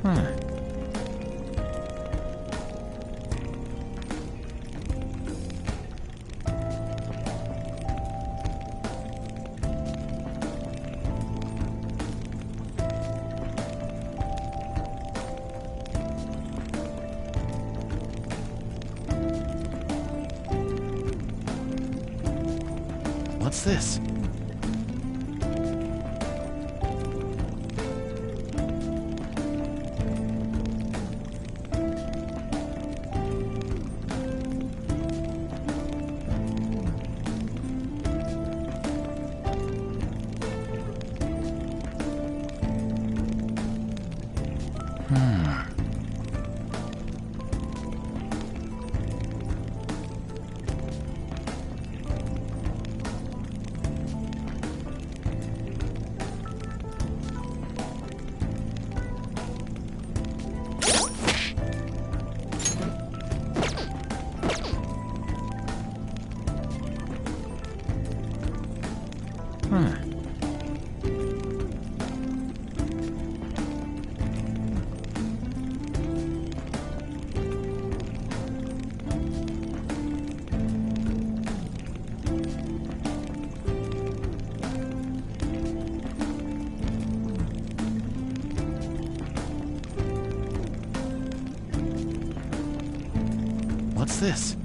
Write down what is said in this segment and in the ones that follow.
Huh. What's this? Huh. What's this?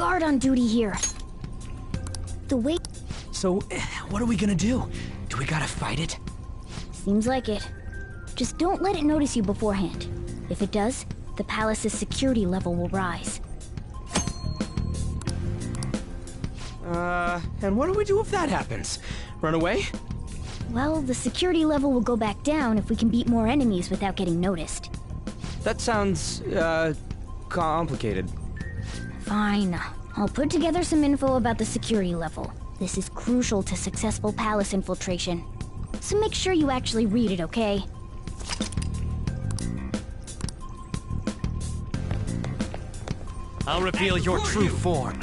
guard on duty here. The way... So, what are we gonna do? Do we gotta fight it? Seems like it. Just don't let it notice you beforehand. If it does, the palace's security level will rise. And what do we do if that happens? Run away? Well, the security level will go back down if we can beat more enemies without getting noticed. That sounds, complicated. Fine. I'll put together some info about the security level. This is crucial to successful palace infiltration. So make sure you actually read it, okay? I'll reveal your true form.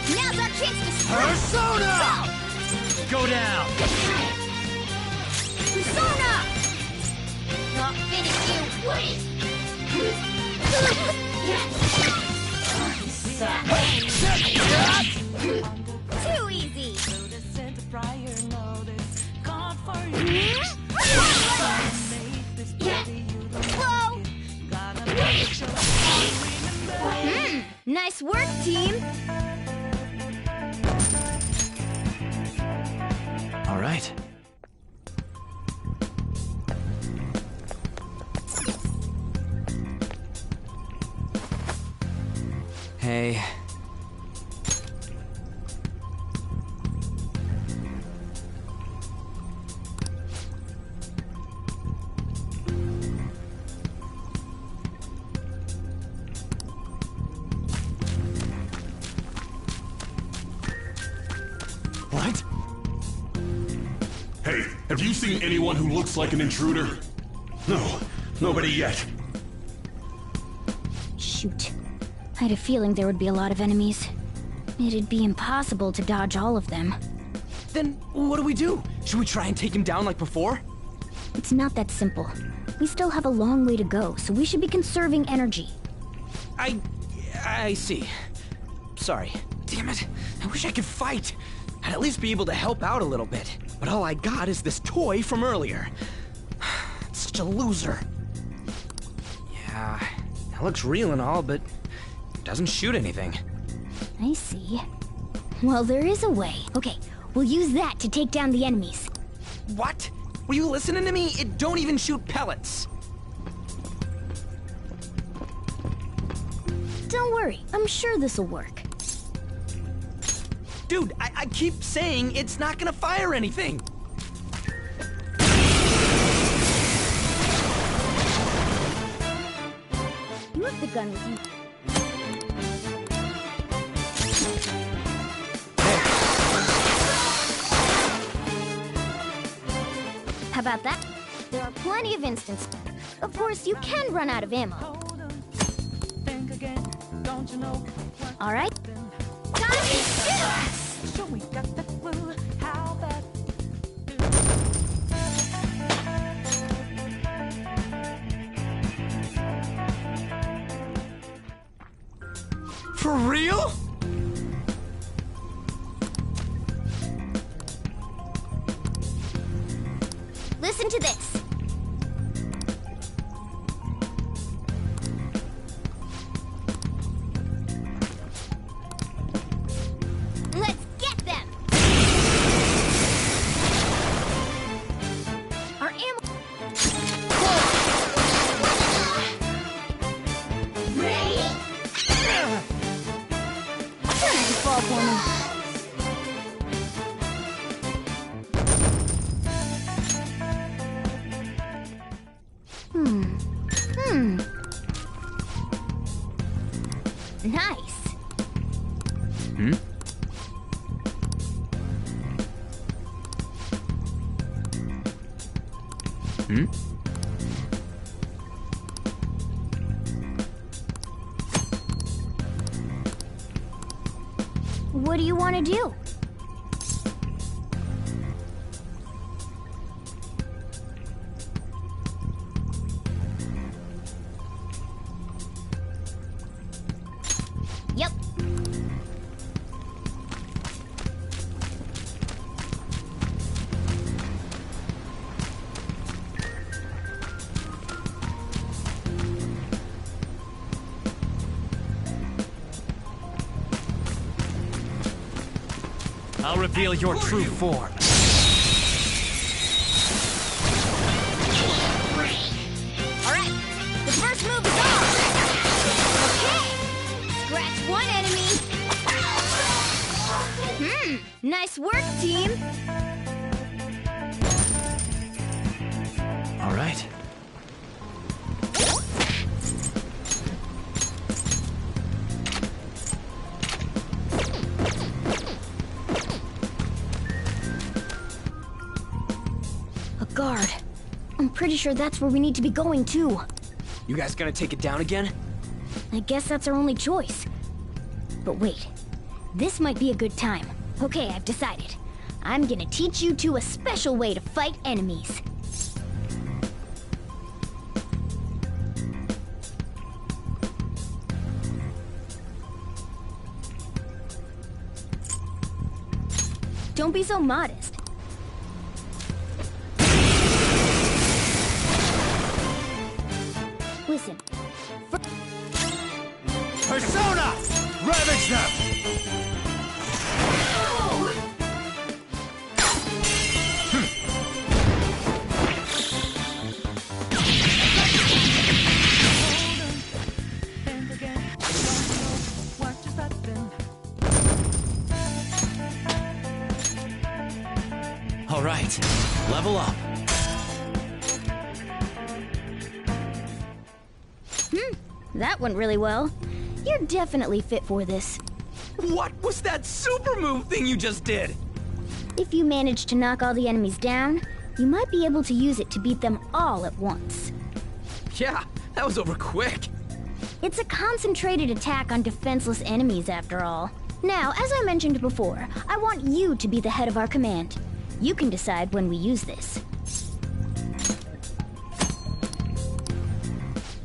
Now's our chance to strike! Persona! Go down! Persona! Not finish you! Too easy! Whoa! Nice work, team! All right. Hey. What? Hey, have you seen anyone who looks like an intruder? No, nobody yet. Shoot. I had a feeling there would be a lot of enemies. It'd be impossible to dodge all of them. Then, what do we do? Should we try and take him down like before? It's not that simple. We still have a long way to go, so we should be conserving energy. I see. Sorry. Damn it. I wish I could fight. I'd at least be able to help out a little bit. But all I got is this toy from earlier. It's such a loser. Yeah, it looks real and all, but it doesn't shoot anything. I see. Well, there is a way. Okay, we'll use that to take down the enemies. What? Were you listening to me? It don't even shoot pellets. Don't worry, I'm sure this'll work. Dude, I keep saying it's not gonna fire anything. You have the gun with you. How about that? There are plenty of instances. Of course, you can run out of ammo. All right. Time to shoot! For real? Listen to this. Let's get them! Our ammo... Ready? Turn and fall for me. Nice. Hmm? Hmm? What do you want to do? Yep. I'll reveal your true form. Alright, the first move is on! Okay! Scratch one enemy! Nice work, team! All right. A guard. I'm pretty sure that's where we need to be going, too. You guys gonna take it down again? I guess that's our only choice. But wait, this might be a good time. Okay, I've decided. I'm gonna teach you two a special way to fight enemies. Don't be so modest. Listen. Persona! Ravage them! All right, level up. That went really well. You're definitely fit for this. What was that super move thing you just did? If you manage to knock all the enemies down, you might be able to use it to beat them all at once. Yeah, that was over quick. It's a concentrated attack on defenseless enemies, after all. Now, as I mentioned before, I want you to be the head of our command. You can decide when we use this.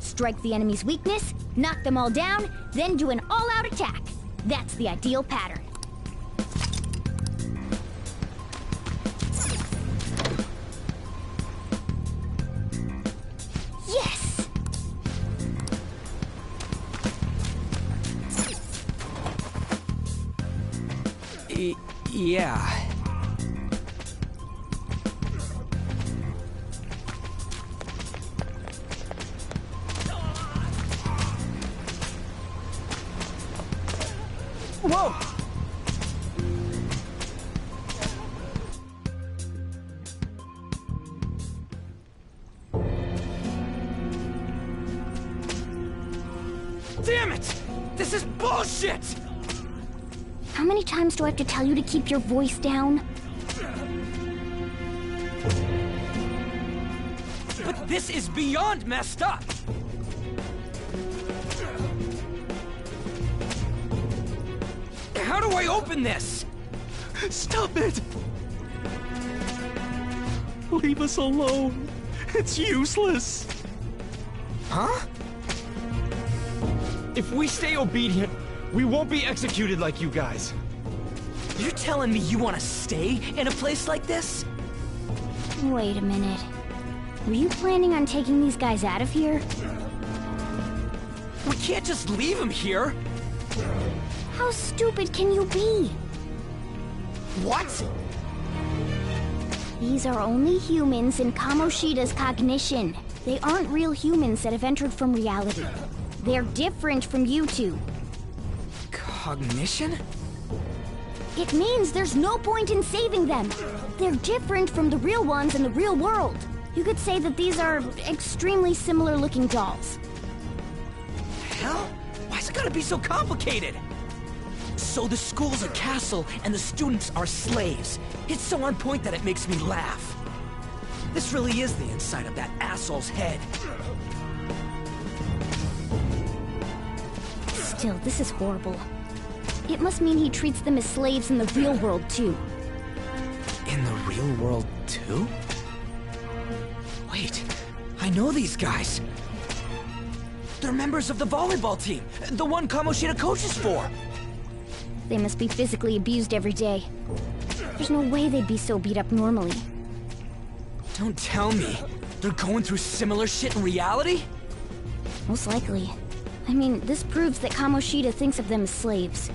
Strike the enemy's weakness, knock them all down, then do an all-out attack. That's the ideal pattern. Yes! Yeah. Whoa! Damn it! This is bullshit! How many times do I have to tell you to keep your voice down? But this is beyond messed up! How do I open this? Stop it! Leave us alone. It's useless. Huh? If we stay obedient, we won't be executed like you guys. You're telling me you want to stay in a place like this? Wait a minute. Were you planning on taking these guys out of here? We can't just leave him here. How stupid can you be? What? These are only humans in Kamoshida's cognition. They aren't real humans that have entered from reality. They're different from you two. Cognition? It means there's no point in saving them. They're different from the real ones in the real world. You could say that these are extremely similar looking dolls. Hell? Why's it gotta be so complicated? So the school's a castle and the students are slaves. It's so on point that it makes me laugh. This really is the inside of that asshole's head. Still, this is horrible. It must mean he treats them as slaves in the real world, too. In the real world, too? Wait, I know these guys. They're members of the volleyball team, the one Kamoshida coaches for. They must be physically abused every day. There's no way they'd be so beat up normally. Don't tell me. They're going through similar shit in reality? Most likely. I mean, this proves that Kamoshida thinks of them as slaves.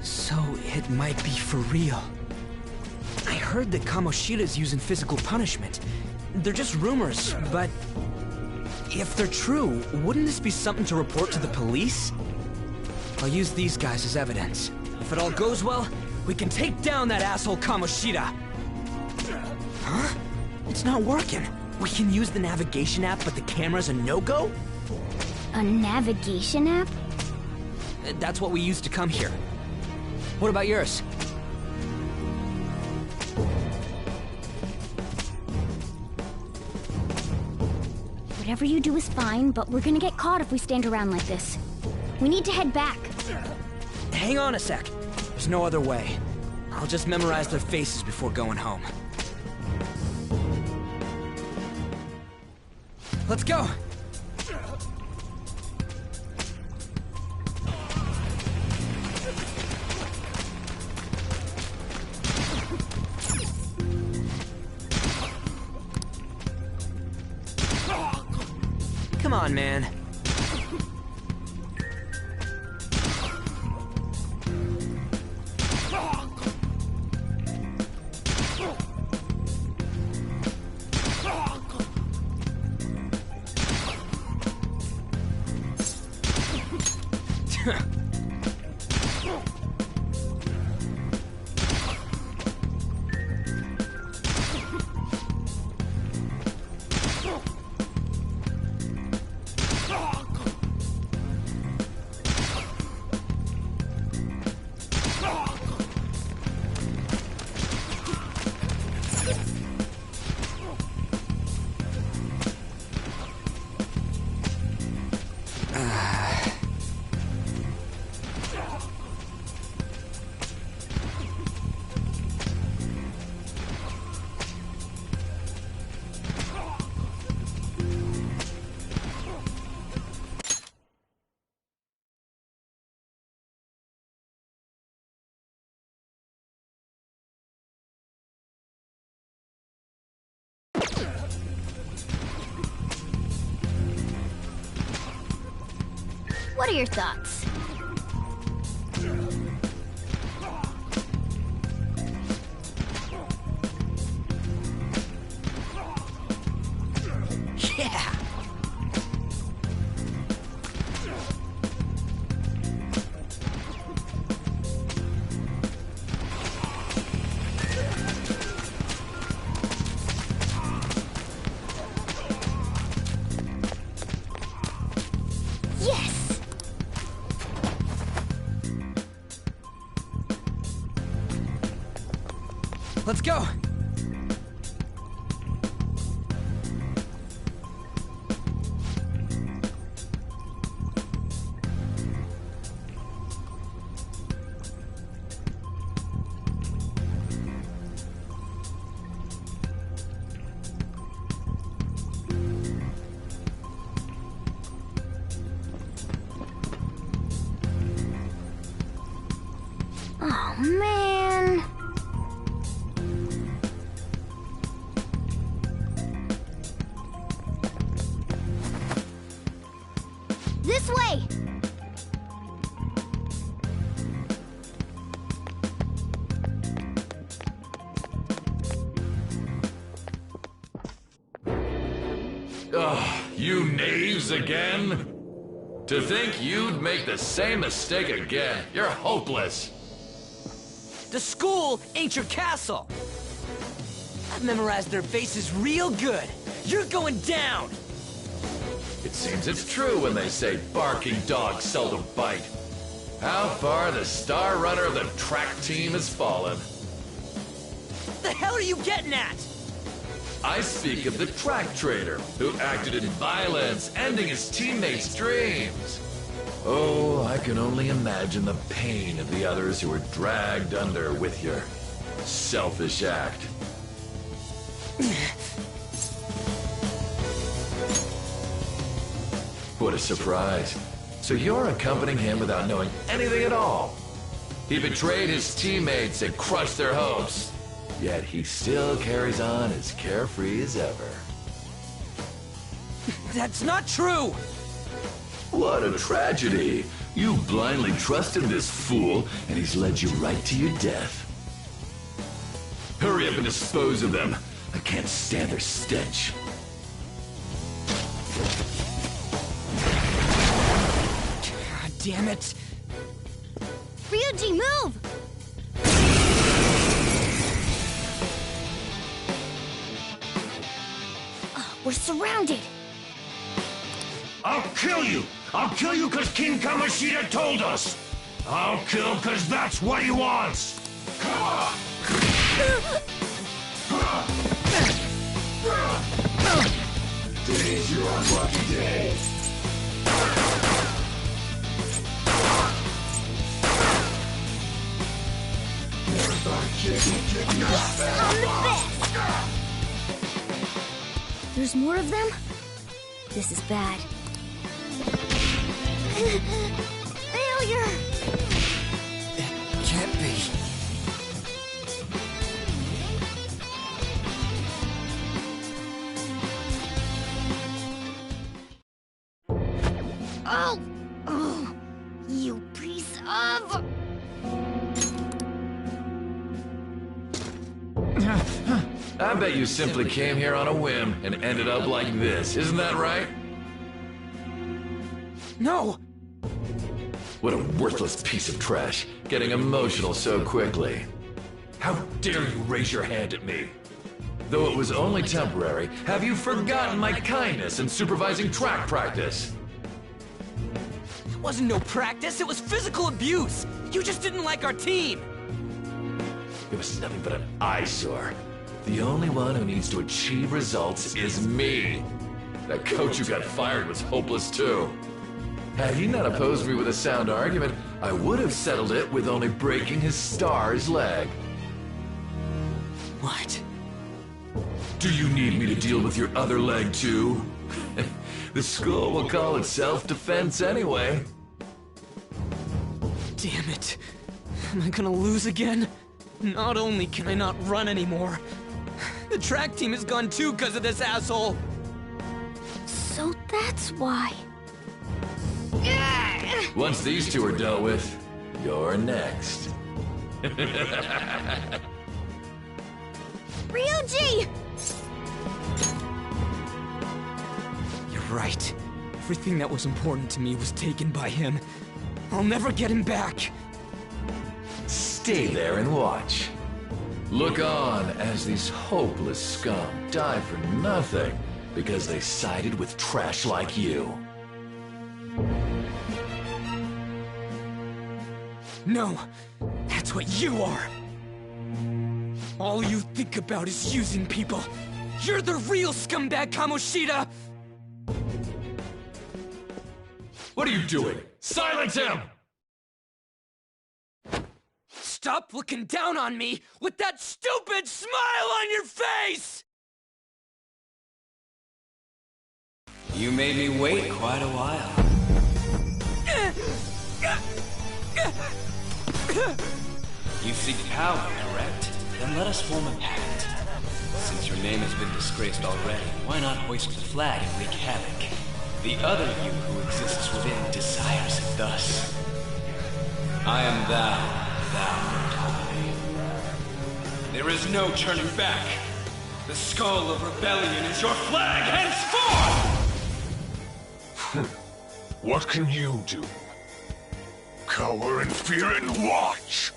So So, it might be for real. I heard that Kamoshida's using physical punishment. They're just rumors, but... if they're true, wouldn't this be something to report to the police? I'll use these guys as evidence. If it all goes well, we can take down that asshole Kamoshida! Huh? It's not working. We can use the navigation app, but the camera's a no-go? A navigation app? That's what we used to come here. What about yours? Whatever you do is fine, but we're gonna get caught if we stand around like this. We need to head back. Hang on a sec. There's no other way. I'll just memorize their faces before going home. Let's go! Come on, man. What are your thoughts? Yeah! Yes! Let's go! Oh, man. This way! Ugh, you knaves again? To think you'd make the same mistake again. You're hopeless. The school ain't your castle! I've memorized their faces real good. You're going down! It seems it's true when they say barking dogs seldom bite. How far the star runner of the track team has fallen. What the hell are you getting at? I speak of the track trader who acted in violence, ending his teammates' dreams. Oh, I can only imagine the pain of the others who were dragged under with your selfish act. What a surprise. So you're accompanying him without knowing anything at all. He betrayed his teammates and crushed their hopes. Yet he still carries on as carefree as ever. That's not true! What a tragedy. You blindly trusted this fool, and he's led you right to your death. Hurry up and dispose of them. I can't stand their stench. God damn it. Ryuji, move! We're surrounded. I'll kill you! I'll kill you because King Kamoshida told us! I'll kill because that's what he wants! Today's your unlucky day. I'm the best! There's more of them? This is bad. Failure! It can't be. Oh! Oh! You piece of... I bet you simply came here on a whim and ended up like this, isn't that right? No! What a worthless piece of trash, getting emotional so quickly. How dare you raise your hand at me? Though it was only temporary, have you forgotten my kindness in supervising track practice? It wasn't no practice, it was physical abuse! You just didn't like our team! It was nothing but an eyesore. The only one who needs to achieve results is me. That coach who got fired was hopeless too. Had he not opposed me with a sound argument, I would have settled it with only breaking his star's leg. What? Do you need me to deal with your other leg too? The school will call it self-defense anyway. Damn it. Am I gonna lose again? Not only can I not run anymore, the track team is gone too because of this asshole! So that's why. Once these two are dealt with, you're next. Ryuji! You're right. Everything that was important to me was taken by him. I'll never get him back. Stay there and watch. Look on as these hopeless scum die for nothing because they sided with trash like you. No, that's what you are. All you think about is using people. You're the real scumbag, Kamoshida! What are you doing? Silence him! Stop looking down on me with that stupid smile on your face! You made me wait quite a while. You seek power, correct? Then let us form a pact. Since your name has been disgraced already, why not hoist the flag and wreak havoc? The other you who exists within desires it thus. I am thou, thou art I. There is no turning back. The skull of rebellion is your flag henceforth! What can you do? Cower in fear and watch!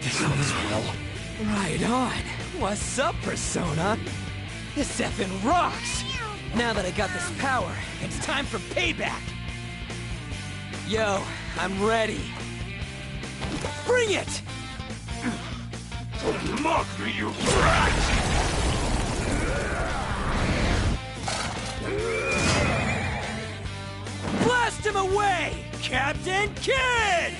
This goes well. Right on. What's up, Persona? This effing rocks! Now that I got this power, it's time for payback! Yo, I'm ready. Bring it! Don't mock me, you brat! Blast him away, Captain Kid!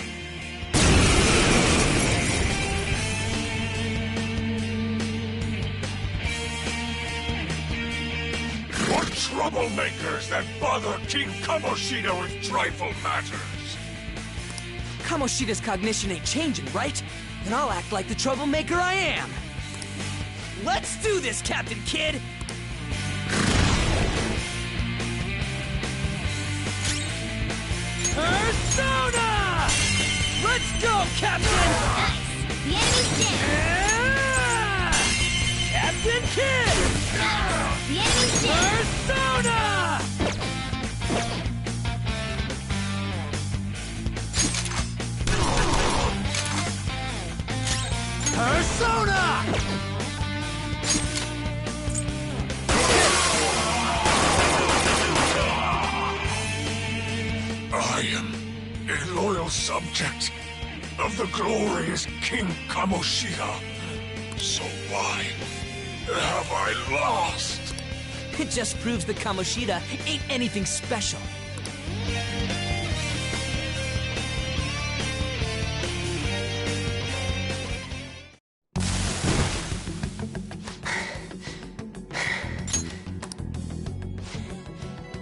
troublemakers that bother King Kamoshida with trifle matters. Kamoshida's cognition ain't changing, right? Then I'll act like the troublemaker I am. Let's do this, Captain Kid! Persona! Let's go, Captain! Nice! The enemy's dead! Captain Kid! The enemy's dead! Persona! Persona! I am a loyal subject of the glorious King Kamoshida. So why have I lost? It just proves that Kamoshida ain't anything special.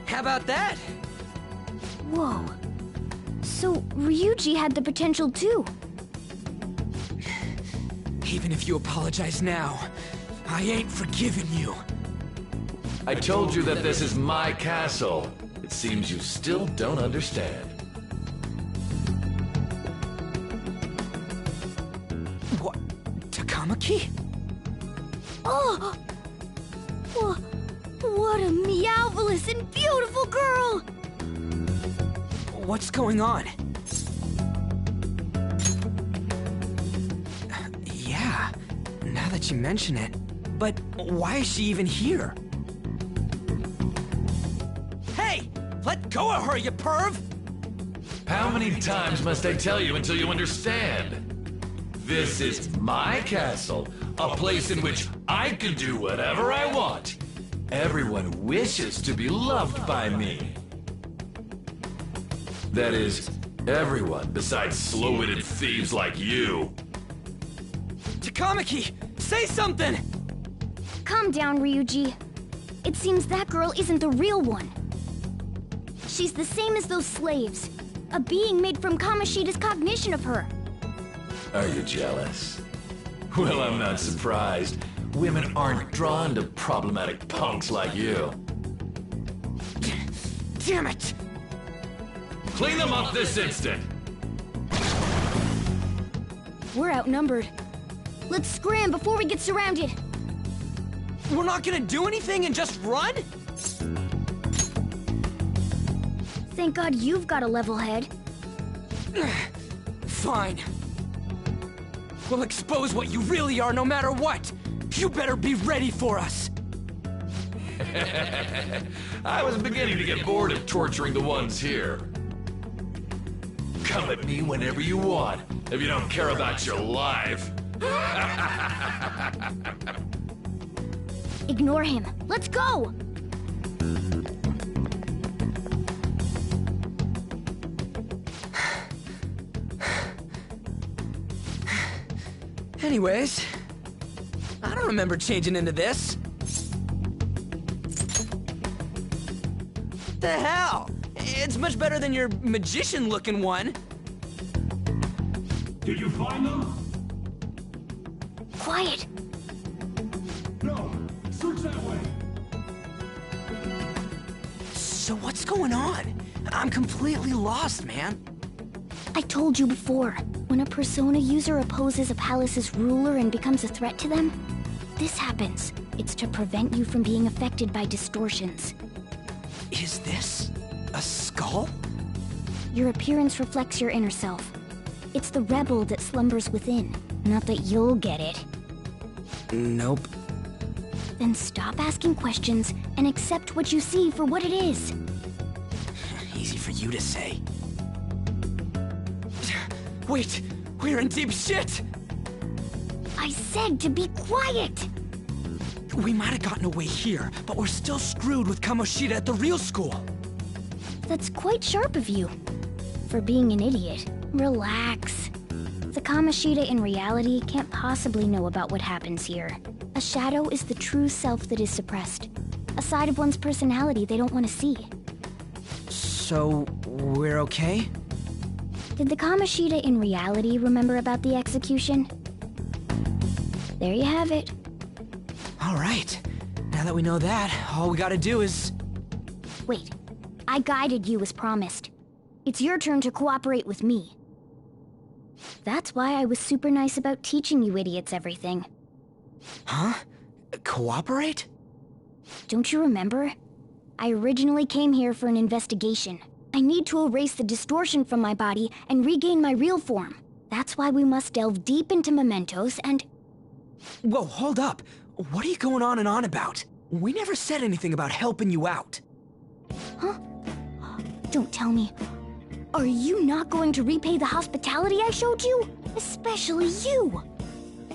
How about that? Whoa. So, Ryuji had the potential too. Even if you apologize now, I ain't forgiving you. I told you that this is my castle. It seems you still don't understand. What? Takamaki? Oh! What a meowvelous and beautiful girl! What's going on? Yeah, now that you mention it. But why is she even here? Hey! Let go of her, you perv! How many times must I tell you until you understand? This is my castle, a place in which I can do whatever I want. Everyone wishes to be loved by me. That is, everyone besides slow-witted thieves like you. Takamaki, say something! Calm down, Ryuji. It seems that girl isn't the real one. She's the same as those slaves. A being made from Kamoshida's cognition of her. Are you jealous? Well, I'm not surprised. Women aren't drawn to problematic punks like you. Damn it! Clean them up this instant! We're outnumbered. Let's scram before we get surrounded. We're not gonna do anything and just run? Thank God you've got a level head. Fine. We'll expose what you really are no matter what. You better be ready for us. I was beginning to get bored of torturing the ones here. Come at me whenever you want, if you don't care about your life. Ignore him. Let's go! Anyways, I don't remember changing into this. The hell? It's much better than your magician-looking one. Did you find them? Quiet. No. Search that way. So what's going on? I'm completely lost, man. I told you before, when a Persona user opposes a palace's ruler and becomes a threat to them, this happens. It's to prevent you from being affected by distortions. Is this a skull? Your appearance reflects your inner self. It's the rebel that slumbers within, not that you'll get it. Nope. Then stop asking questions and accept what you see for what it is. Easy for you to say. Wait, we're in deep shit! I said to be quiet! We might have gotten away here, but we're still screwed with Kamoshida at the real school. That's quite sharp of you. For being an idiot, relax. The Kamoshida in reality can't possibly know about what happens here. A shadow is the true self that is suppressed. a side of one's personality they don't want to see. So, we're okay? Did the Kamoshida in reality remember about the execution? There you have it. Alright. Now that we know that, all we gotta do is... Wait, I guided you as promised. It's your turn to cooperate with me. That's why I was super nice about teaching you idiots everything. Huh? Cooperate? Don't you remember? I originally came here for an investigation. I need to erase the distortion from my body and regain my real form. That's why we must delve deep into mementos and... Whoa, hold up. What are you going on and on about? We never said anything about helping you out. Huh? Don't tell me. Are you not going to repay the hospitality I showed you? Especially you.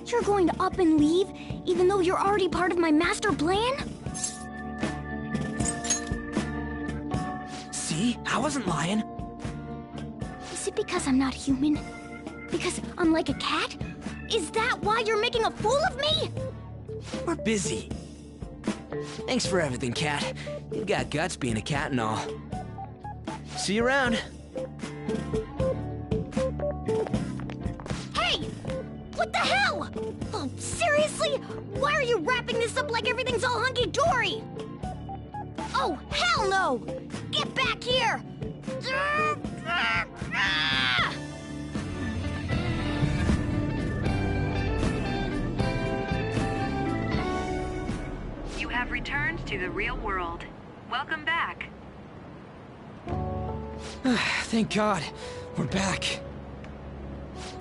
You're going to up and leave, even though you're already part of my master plan? See? I wasn't lying. Is it because I'm not human? Because I'm like a cat? Is that why you're making a fool of me? We're busy. Thanks for everything, Cat. You've got guts being a cat and all. See you around. Hey! What the hell? Oh, seriously? Why are you wrapping this up like everything's all hunky-dory? Oh, hell no! Get back here! You have returned to the real world. Welcome back. Thank God. We're back.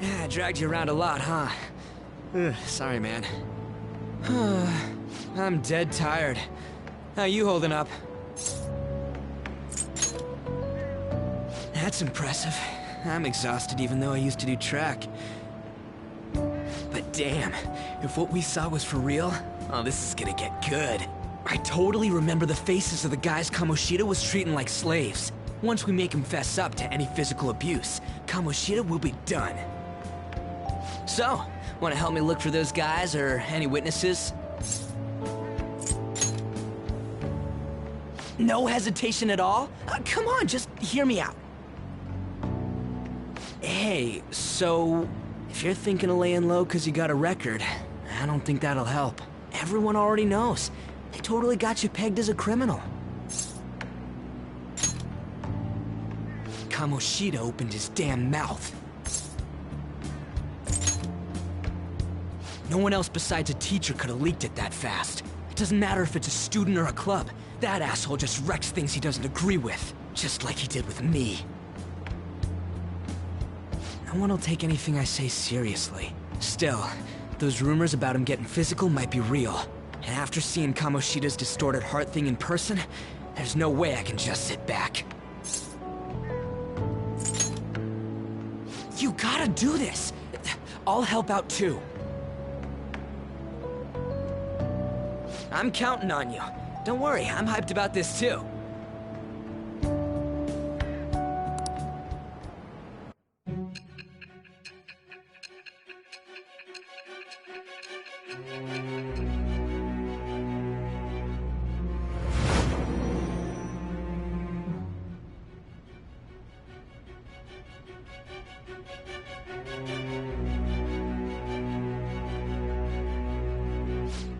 Yeah, I dragged you around a lot, huh? Sorry, man. I'm dead tired. How you holding up? That's impressive. I'm exhausted even though I used to do track. But damn, if what we saw was for real, oh, this is gonna get good. I totally remember the faces of the guys Kamoshida was treating like slaves. Once we make him fess up to any physical abuse, Kamoshida will be done. So, wanna help me look for those guys or any witnesses? No hesitation at all? Come on, just hear me out. Hey, so if you're thinking of laying low because you got a record, I don't think that'll help. Everyone already knows. They totally got you pegged as a criminal. Kamoshida opened his damn mouth. No one else besides a teacher could have leaked it that fast. It doesn't matter if it's a student or a club. That asshole just wrecks things he doesn't agree with. Just like he did with me. No one will take anything I say seriously. Still, those rumors about him getting physical might be real. And after seeing Kamoshida's distorted heart thing in person, there's no way I can just sit back. You gotta do this! I'll help out too. I'm counting on you. Don't worry, I'm hyped about this too.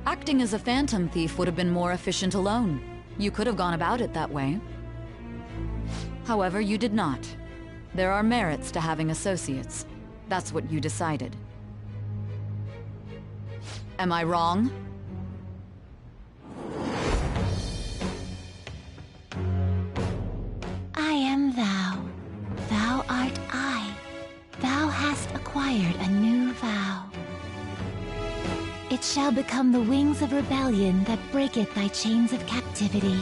Acting as a phantom thief would have been more efficient alone. You could have gone about it that way. However, you did not. There are merits to having associates. That's what you decided. Am I wrong? I am thou. Thou art I. Thou hast acquired a new vow. It shall become the wings of rebellion that breaketh thy chains of captivity.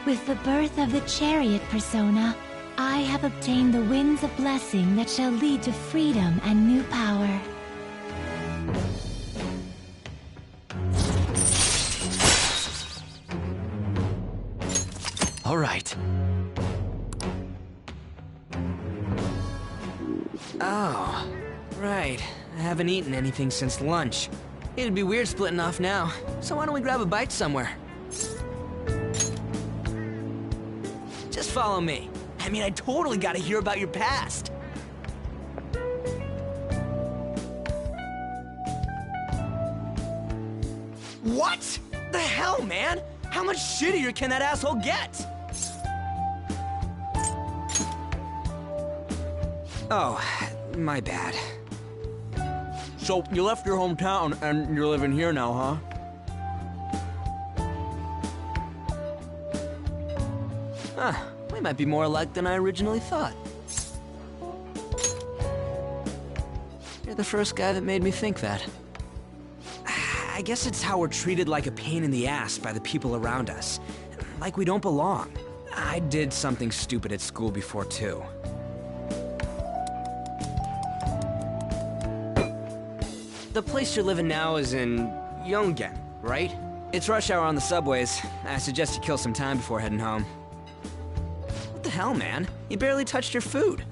With the birth of the chariot persona, I have obtained the winds of blessing that shall lead to freedom and new power. All right. Oh, right. I haven't eaten anything since lunch. It'd be weird splitting off now, so why don't we grab a bite somewhere? Just follow me. I mean, I totally gotta hear about your past. What? The hell, man? How much shittier can that asshole get? Oh, my bad. So, you left your hometown and you're living here now, huh? Huh, we might be more alike than I originally thought. You're the first guy that made me think that. I guess it's how we're treated like a pain in the ass by the people around us. Like we don't belong. I did something stupid at school before, too. The place you're living now is in Yongen, right? It's rush hour on the subways. I suggest you kill some time before heading home. What the hell, man? You barely touched your food.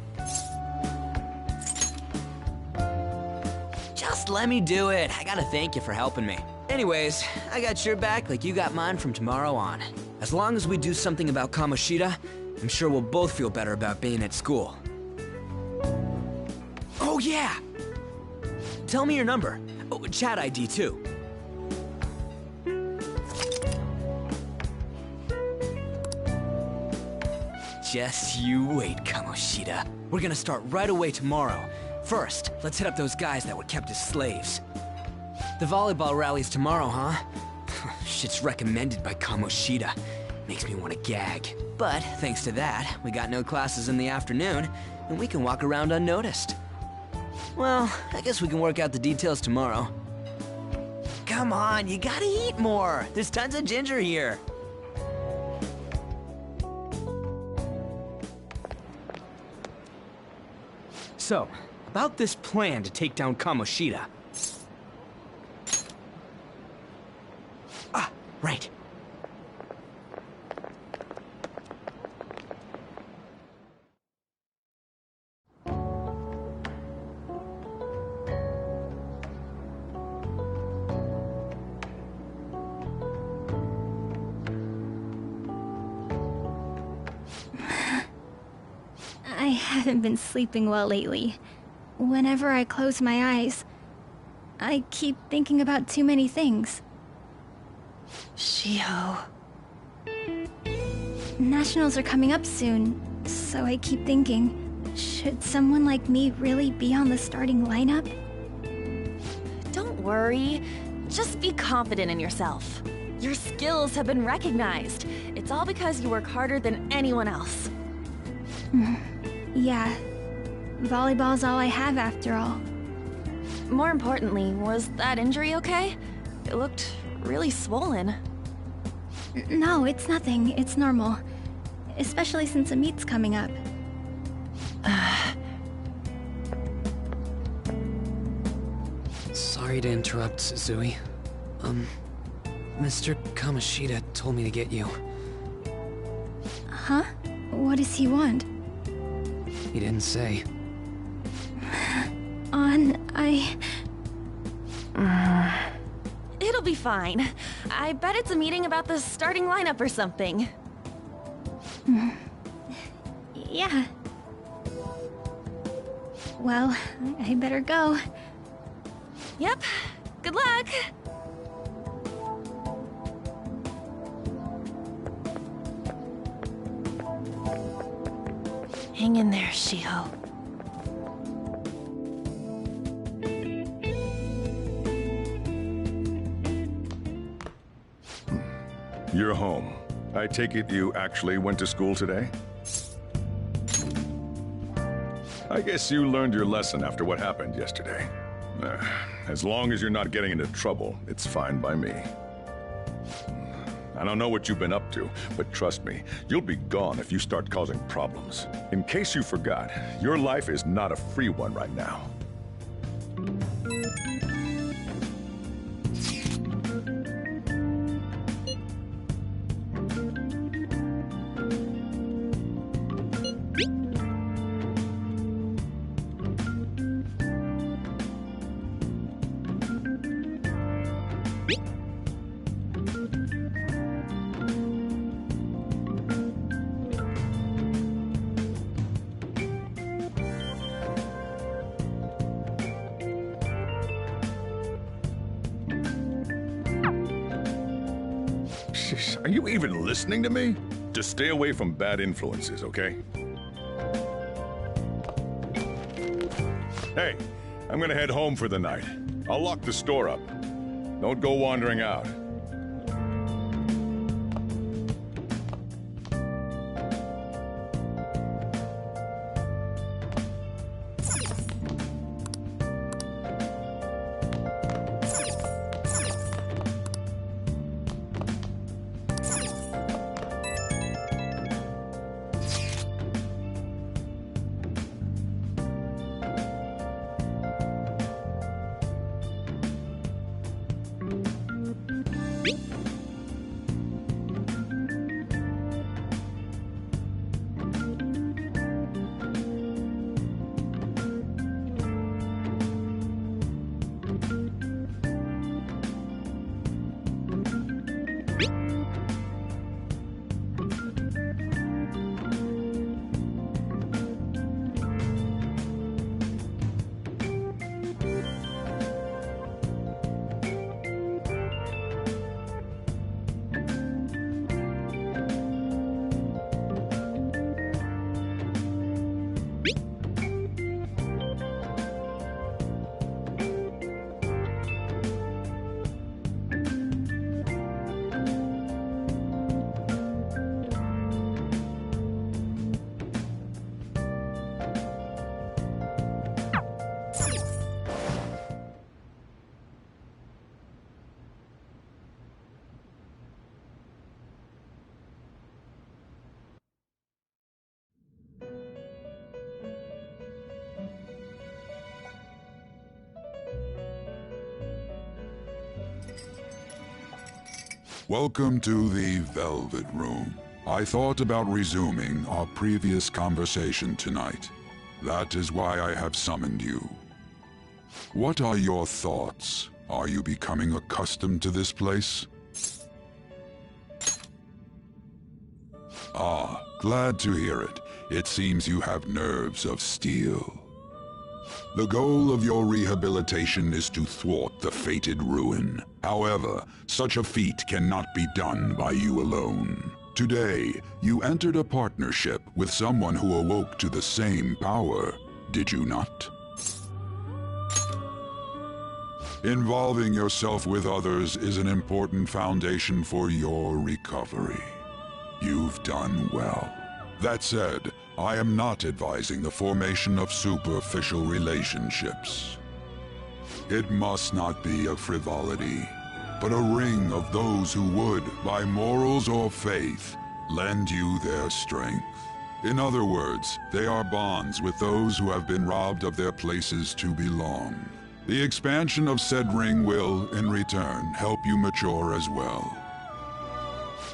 Just let me do it. I gotta thank you for helping me. Anyways, I got your back like you got mine from tomorrow on. As long as we do something about Kamoshida, I'm sure we'll both feel better about being at school. Oh yeah! Tell me your number. Oh, chat ID too. Just you wait, Kamoshida. We're gonna start right away tomorrow. First, let's hit up those guys that were kept as slaves. The volleyball rally's tomorrow, huh? Shit's recommended by Kamoshida. Makes me want to gag. But thanks to that, we got no classes in the afternoon, and we can walk around unnoticed. Well, I guess we can work out the details tomorrow. Come on, you gotta eat more. There's tons of ginger here. So, about this plan to take down Kamoshida. Ah, right. I haven't been sleeping well lately. Whenever I close my eyes, I keep thinking about too many things. Shiho. Nationals are coming up soon, so I keep thinking, should someone like me really be on the starting lineup? Don't worry. Just be confident in yourself. Your skills have been recognized. It's all because you work harder than anyone else. Yeah. Volleyball's all I have after all. More importantly, was that injury okay? It looked really swollen. No, it's nothing. It's normal. Especially since a meet's coming up. Sorry to interrupt, Zui. Mr. Kamoshida told me to get you. Huh? What does he want? He didn't say. It'll be fine. I bet it's a meeting about the starting lineup or something. Yeah. Well, I better go. Yep. Good luck! Hang in there, Shiho. You're home. I take it you actually went to school today? I guess you learned your lesson after what happened yesterday. As long as you're not getting into trouble, it's fine by me. I don't know what you've been up to, but trust me, you'll be gone if you start causing problems. In case you forgot, your life is not a free one right now. Are you even listening to me? Just stay away from bad influences, okay? Hey, I'm gonna head home for the night. I'll lock the store up. Don't go wandering out. Welcome to the Velvet Room. I thought about resuming our previous conversation tonight. That is why I have summoned you. What are your thoughts? Are you becoming accustomed to this place? Ah, glad to hear it. It seems you have nerves of steel. The goal of your rehabilitation is to thwart the fated ruin. However, such a feat cannot be done by you alone. Today, you entered a partnership with someone who awoke to the same power, did you not? Involving yourself with others is an important foundation for your recovery. You've done well. That said, I am not advising the formation of superficial relationships. It must not be a frivolity, but a ring of those who would, by morals or faith, lend you their strength. In other words, they are bonds with those who have been robbed of their places to belong. The expansion of said ring will, in return, help you mature as well.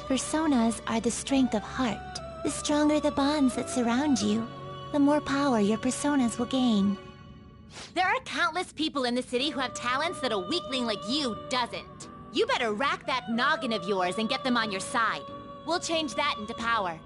Personas are the strength of heart. The stronger the bonds that surround you, the more power your personas will gain. There are countless people in the city who have talents that a weakling like you doesn't. You better rack that noggin of yours and get them on your side. We'll change that into power.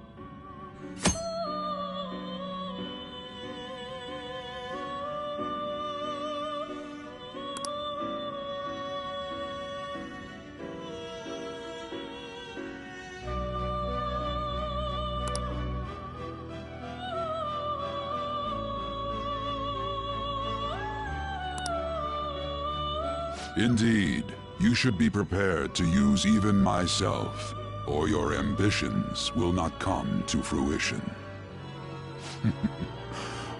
Indeed, you should be prepared to use even myself, or your ambitions will not come to fruition.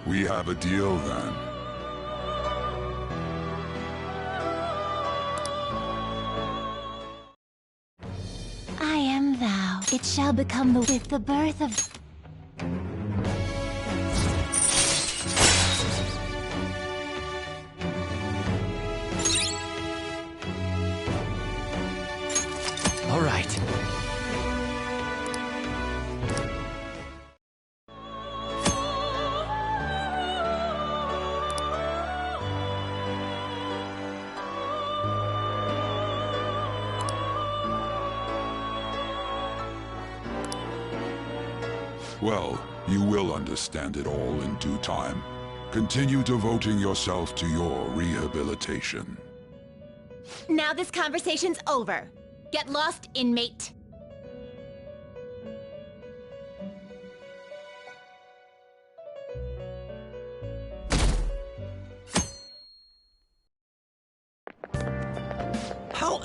We have a deal then. I am thou. It shall become with the birth of... All right. Well, you will understand it all in due time. Continue devoting yourself to your rehabilitation. Now this conversation's over. Get lost, inmate.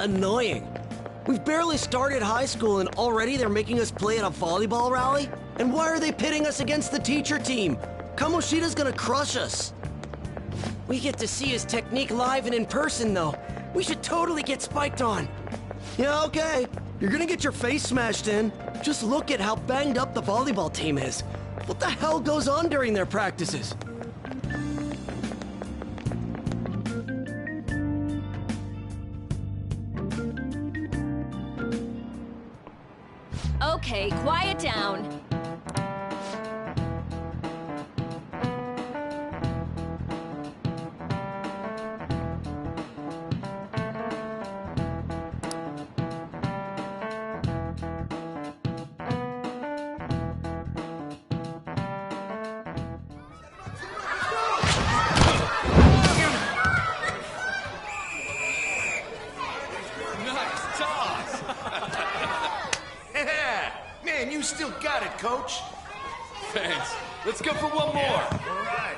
annoying. We've barely started high school and already they're making us play at a volleyball rally? And why are they pitting us against the teacher team? Kamoshida's gonna crush us. We get to see his technique live and in person, though. We should totally get spiked on. Yeah, okay. You're gonna get your face smashed in. Just look at how banged up the volleyball team is. What the hell goes on during their practices? Okay, quiet down. Man, you still got it, Coach. Thanks. Let's go for one more. All right.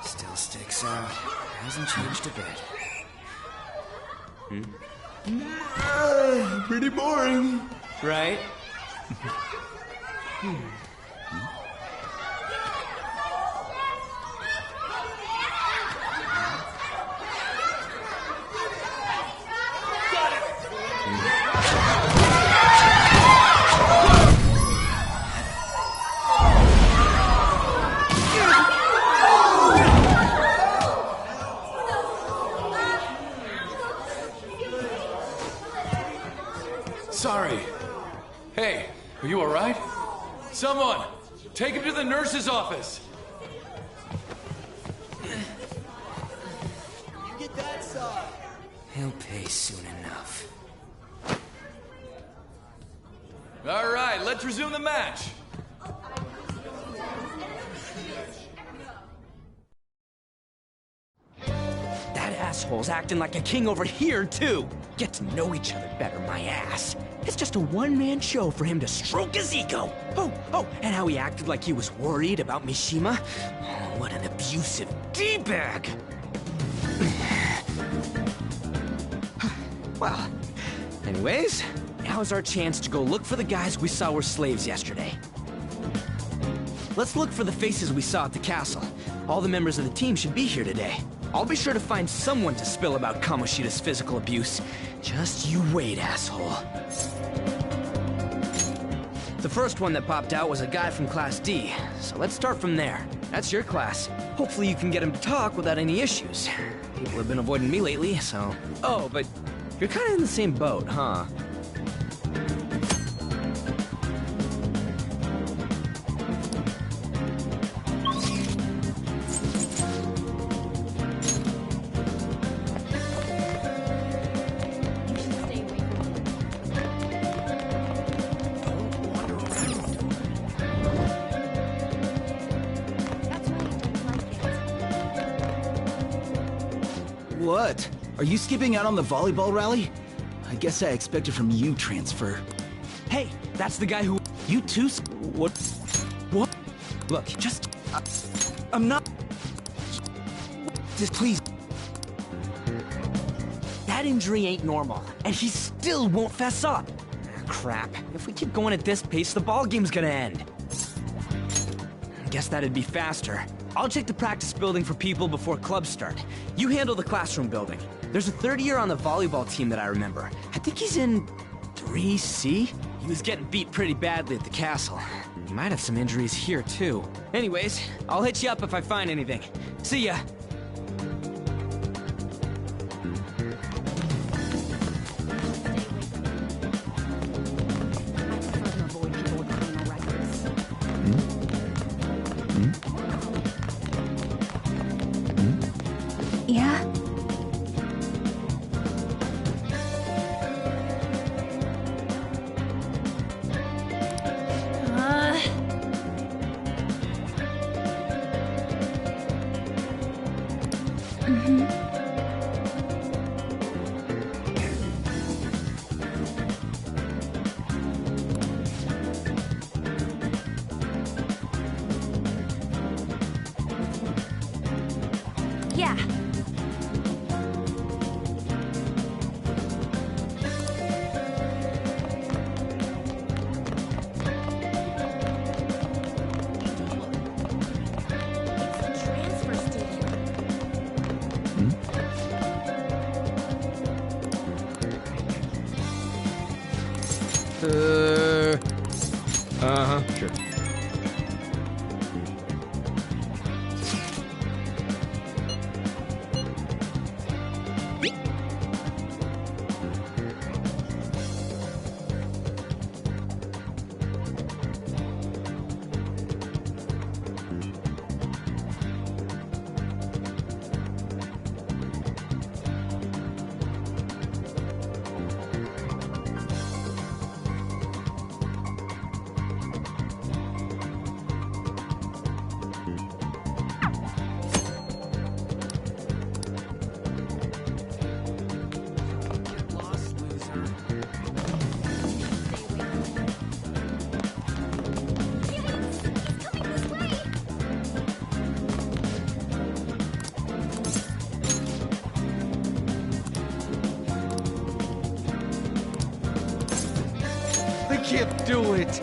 Still sticks out. Hasn't changed a bit. Pretty boring. Right? Sorry. Hey, are you all right? Someone, take him to the nurse's office. You get that side. He'll pay soon enough. All right, let's resume the match. That asshole's acting like a king over here, too. Get to know each other better, my ass. It's just a one-man show for him to stroke his ego. Oh, and how he acted like he was worried about Mishima. Oh, what an abusive D-bag. Well, anyways, now's our chance to go look for the guys we saw were slaves yesterday. Let's look for the faces we saw at the castle. All the members of the team should be here today. I'll be sure to find someone to spill about Kamoshida's physical abuse. Just you wait, asshole. The first one that popped out was a guy from Class D, so let's start from there. That's your class. Hopefully you can get him to talk without any issues. People have been avoiding me lately, so... Oh, but you're kind of in the same boat, huh? What? Are you skipping out on the volleyball rally? I guess I expected from you, Transfer. Hey, that's the guy who... You too? What? What? Look, just... I'm not... Just please... That injury ain't normal, and he still won't fess up. Crap. If we keep going at this pace, the ball game's gonna end. Guess that'd be faster. I'll check the practice building for people before clubs start. You handle the classroom building. There's a third year on the volleyball team that I remember. I think he's in 3C? He was getting beat pretty badly at the castle. He might have some injuries here, too. Anyways, I'll hit you up if I find anything. See ya! Yeah? Sure. I can't do it.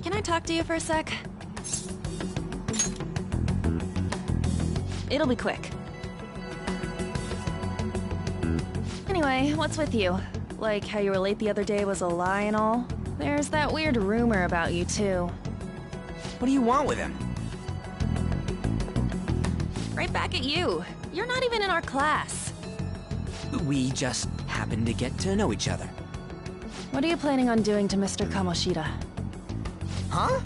Can I talk to you for a sec? It'll be quick. Anyway, what's with you? Like how you were late the other day was a lie and all? There's that weird rumor about you, too. What do you want with him? Right back at you. You're not even in our class. We just happened to get to know each other. What are you planning on doing to Mr. Kamoshida? Huh?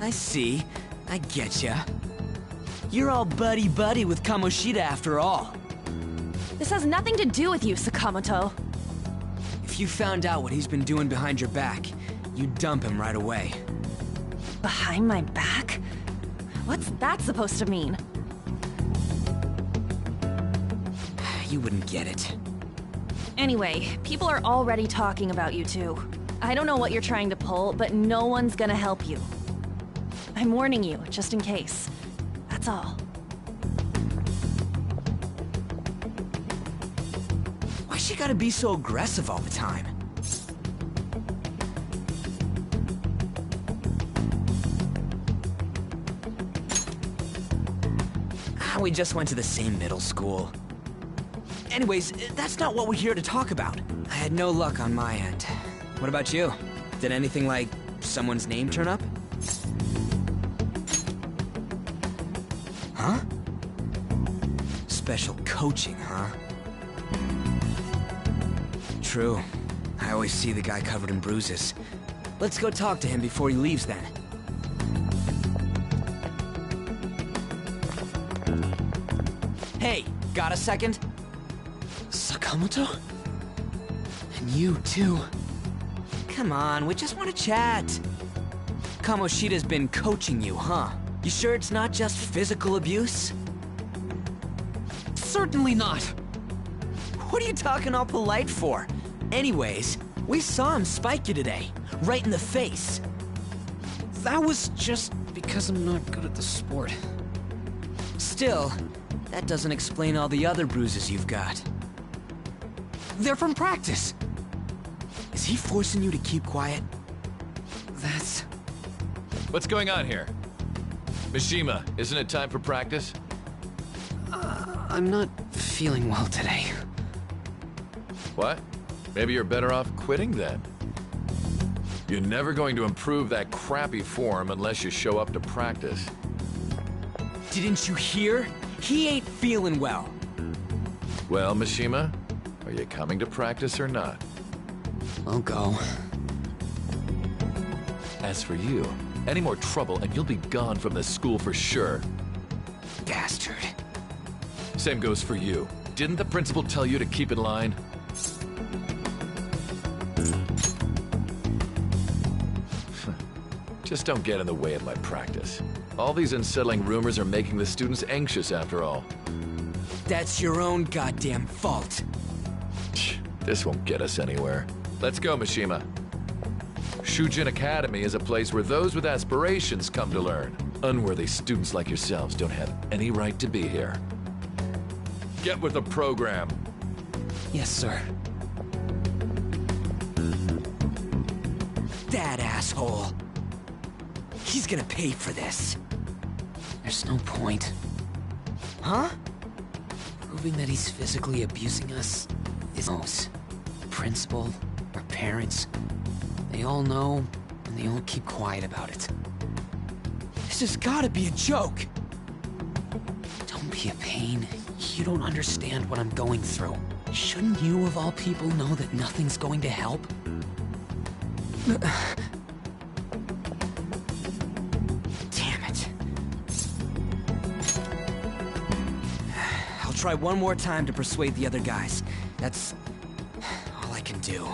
I see. I getcha. You're all buddy-buddy with Kamoshida after all. This has nothing to do with you, Sakamoto. If you found out what he's been doing behind your back, you'd dump him right away. Behind my back? What's that supposed to mean? You wouldn't get it. Anyway, people are already talking about you two. I don't know what you're trying to pull, but no one's gonna help you. I'm warning you, just in case. That's all. Why she gotta be so aggressive all the time? We just went to the same middle school. Anyways, that's not what we're here to talk about. I had no luck on my end. What about you? Did anything like someone's name turn up? Huh? Special coaching, huh? True. I always see the guy covered in bruises. Let's go talk to him before he leaves then. Hey, got a second? Sakamoto? And you too. Come on, we just want to chat. Kamoshida's been coaching you, huh? You sure it's not just physical abuse? Certainly not. What are you talking all polite for? Anyways, we saw him spike you today, right in the face. That was just because I'm not good at the sport. Still, that doesn't explain all the other bruises you've got. They're from practice. Is he forcing you to keep quiet? That's... What's going on here? Mishima, isn't it time for practice? I'm not feeling well today. What? Maybe you're better off quitting then. You're never going to improve that crappy form unless you show up to practice. Didn't you hear? He ain't feeling well. Well, Mishima, are you coming to practice or not? I'll go. As for you, any more trouble and you'll be gone from this school for sure. Bastard. Same goes for you. Didn't the principal tell you to keep in line? Just don't get in the way of my practice. All these unsettling rumors are making the students anxious after all. That's your own goddamn fault. This won't get us anywhere. Let's go, Mishima. Shujin Academy is a place where those with aspirations come to learn. Unworthy students like yourselves don't have any right to be here. Get with the program. Yes, sir. That asshole. He's gonna pay for this. There's no point. Huh? Proving that he's physically abusing us is most. Principal, our parents, they all know, and they all keep quiet about it. This has gotta be a joke! Don't be a pain. You don't understand what I'm going through. Shouldn't you, of all people, know that nothing's going to help? Damn it. I'll try one more time to persuade the other guys. That's all I can do.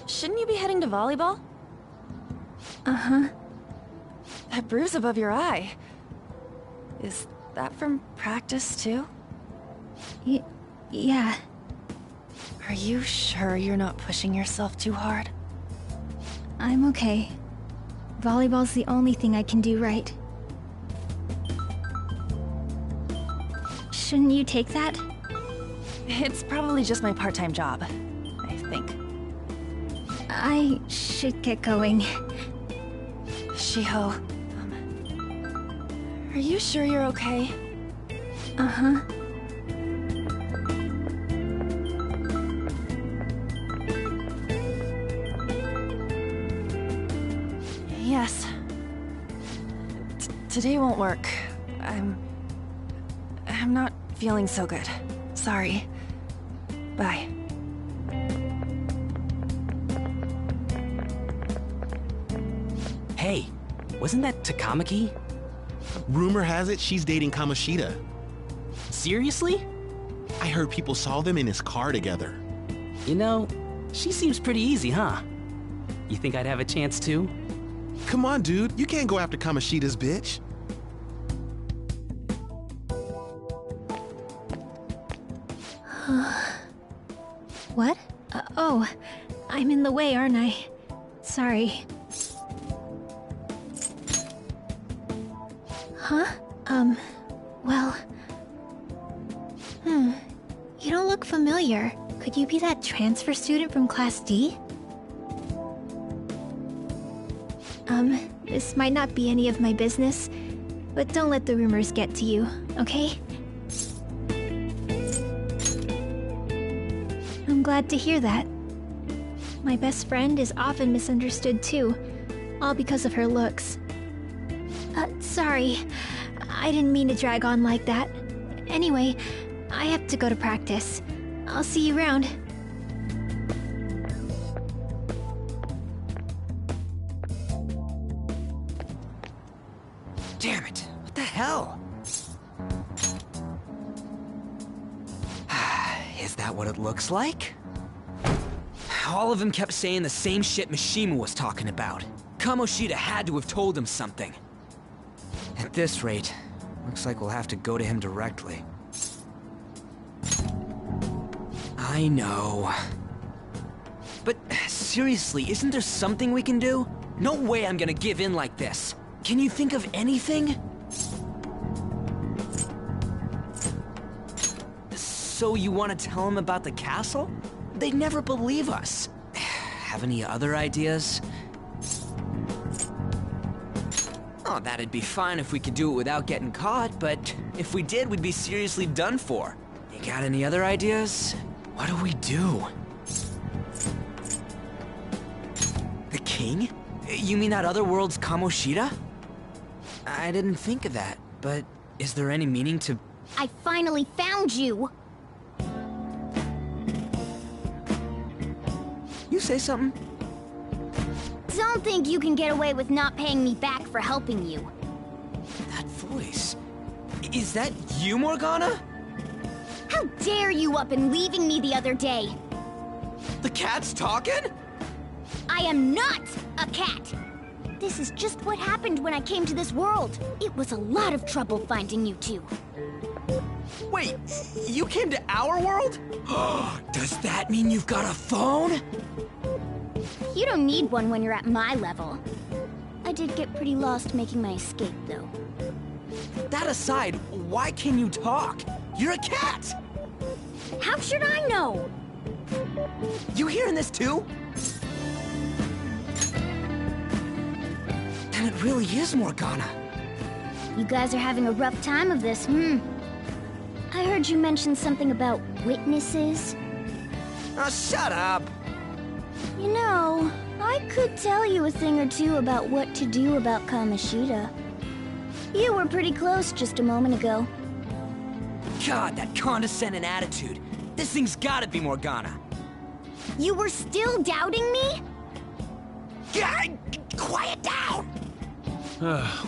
Shouldn't you be heading to volleyball? Uh-huh. That bruise above your eye. Is that from practice, too? Yeah. Are you sure you're not pushing yourself too hard? I'm okay. Volleyball's the only thing I can do right. Shouldn't you take that? It's probably just my part-time job. I I should get going. Shiho, are you sure you're okay? Uh-huh. Yes. Today won't work. I'm not feeling so good. Sorry. Bye. Hey, wasn't that Takamaki? Rumor has it she's dating Kamoshida. Seriously? I heard people saw them in his car together. You know, she seems pretty easy, huh? You think I'd have a chance too? Come on, dude. You can't go after Kamoshida's bitch. What? Oh, I'm in the way, aren't I? Sorry. Huh? Well... You don't look familiar. Could you be that transfer student from Class D? This might not be any of my business, but don't let the rumors get to you, okay? I'm glad to hear that. My best friend is often misunderstood too, all because of her looks. Sorry. I didn't mean to drag on like that. Anyway, I have to go to practice. I'll see you around. Damn it, what the hell? Is that what it looks like? All of them kept saying the same shit Mishima was talking about. Kamoshida had to have told him something. At this rate, looks like we'll have to go to him directly. I know. But seriously, isn't there something we can do? No way I'm gonna give in like this. Can you think of anything? So you want to tell him about the castle? They'd never believe us. Have any other ideas? Oh, that'd be fine if we could do it without getting caught, but if we did, we'd be seriously done for. You got any other ideas? What do we do? The king? You mean that other world's Kamoshida? I didn't think of that, but is there any meaning to... I finally found you! You say something? Don't think you can get away with not paying me back for helping you. That voice... Is that you, Morgana? How dare you up and leaving me the other day? The cat's talking? I am not a cat! This is just what happened when I came to this world. It was a lot of trouble finding you two. Wait, you came to our world? Does that mean you've got a phone? You don't need one when you're at my level. I did get pretty lost making my escape, though. That aside, why can you talk? You're a cat! How should I know? You hearing this too? Then it really is Morgana. You guys are having a rough time of this, I heard you mention something about witnesses. Oh, shut up! You know, I could tell you a thing or two about what to do about Kamoshida. You were pretty close just a moment ago. God, that condescending attitude. This thing's gotta be Morgana. You were still doubting me? Quiet down!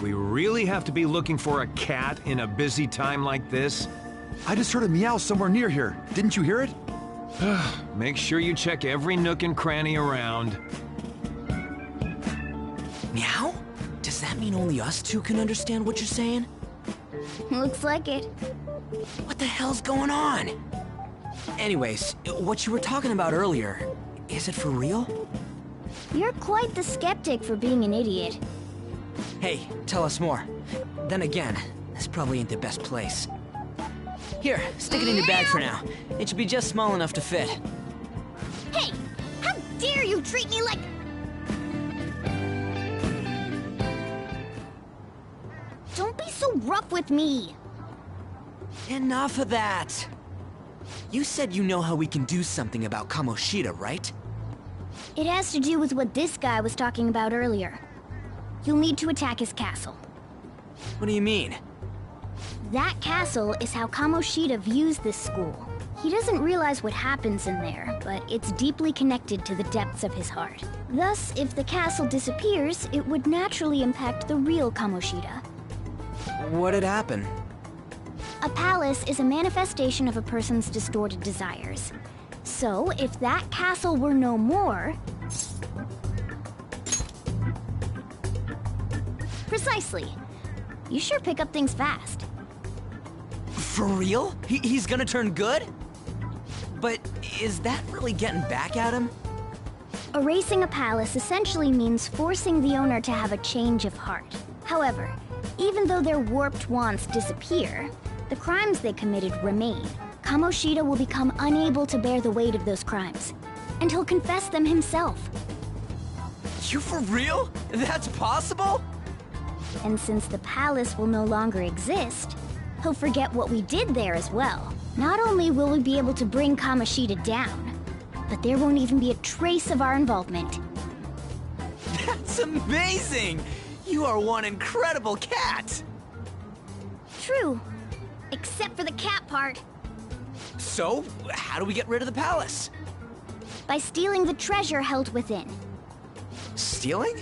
We really have to be looking for a cat in a busy time like this? I just heard a meow somewhere near here. Didn't you hear it? Make sure you check every nook and cranny around. Meow? Does that mean only us two can understand what you're saying? Looks like it. What the hell's going on? Anyways, what you were talking about earlier, is it for real? You're quite the skeptic for being an idiot. Hey, tell us more. Then again, this probably ain't the best place. Here, stick it in your bag for now. It should be just small enough to fit. Hey! How dare dare you treat me like... Don't be so rough with me. Enough of that. You said you know how we can do something about Kamoshida, right? It has to do with what this guy was talking about earlier. You'll need to attack his castle. What do you mean? That castle is how Kamoshida views this school. He doesn't realize what happens in there, but it's deeply connected to the depths of his heart. Thus, if the castle disappears, it would naturally impact the real Kamoshida. What'd happen? A palace is a manifestation of a person's distorted desires. So, if that castle were no more... Precisely. You sure pick up things fast. For real? He's gonna turn good? But is that really getting back at him? Erasing a palace essentially means forcing the owner to have a change of heart. However, even though their warped wants disappear, the crimes they committed remain. Kamoshida will become unable to bear the weight of those crimes, and he'll confess them himself. You for real? That's possible? And since the palace will no longer exist, he'll forget what we did there as well. Not only will we be able to bring Kamoshida down, but there won't even be a trace of our involvement. That's amazing! You are one incredible cat! True. Except for the cat part. So, how do we get rid of the palace? By stealing the treasure held within. Stealing?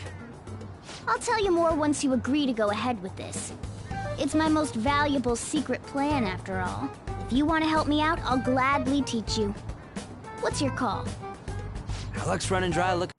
I'll tell you more once you agree to go ahead with this. It's my most valuable secret plan, after all. If you want to help me out, I'll gladly teach you. What's your call? Our luck's running dry. Look.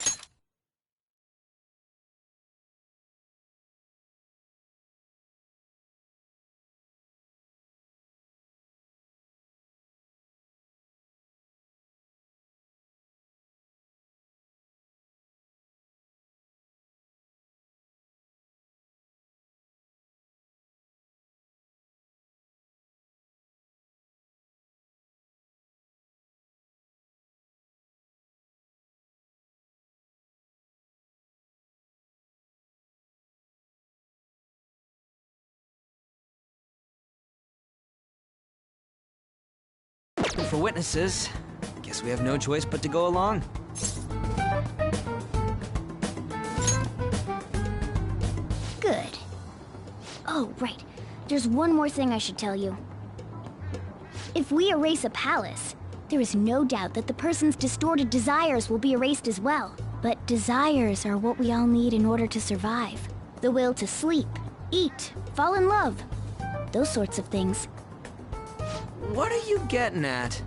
For witnesses, guess we have no choice but to go along. Good. Oh, right. There's one more thing I should tell you. If we erase a palace, there is no doubt that the person's distorted desires will be erased as well. But desires are what we all need in order to survive. The will to sleep, eat, fall in love. Those sorts of things. What are you getting at?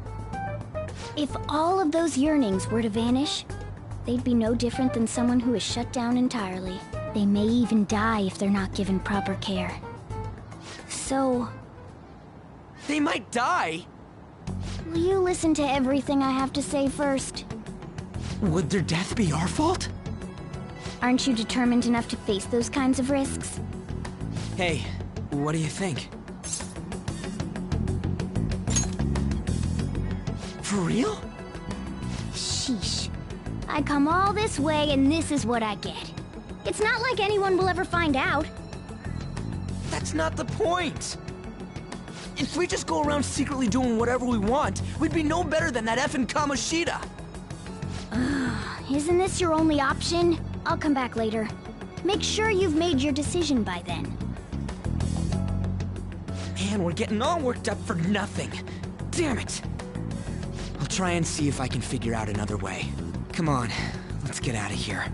If all of those yearnings were to vanish, they'd be no different than someone who is shut down entirely. They may even die if they're not given proper care. So... They might die? Will you listen to everything I have to say first? Would their death be our fault? Aren't you determined enough to face those kinds of risks? Hey, what do you think? For real? Sheesh. I come all this way and this is what I get. It's not like anyone will ever find out. That's not the point! If we just go around secretly doing whatever we want, we'd be no better than that effing Kamoshida! Isn't this your only option? I'll come back later. Make sure you've made your decision by then. Man, we're getting all worked up for nothing. Damn it! I'll try and see if I can figure out another way. Come on, let's get out of here.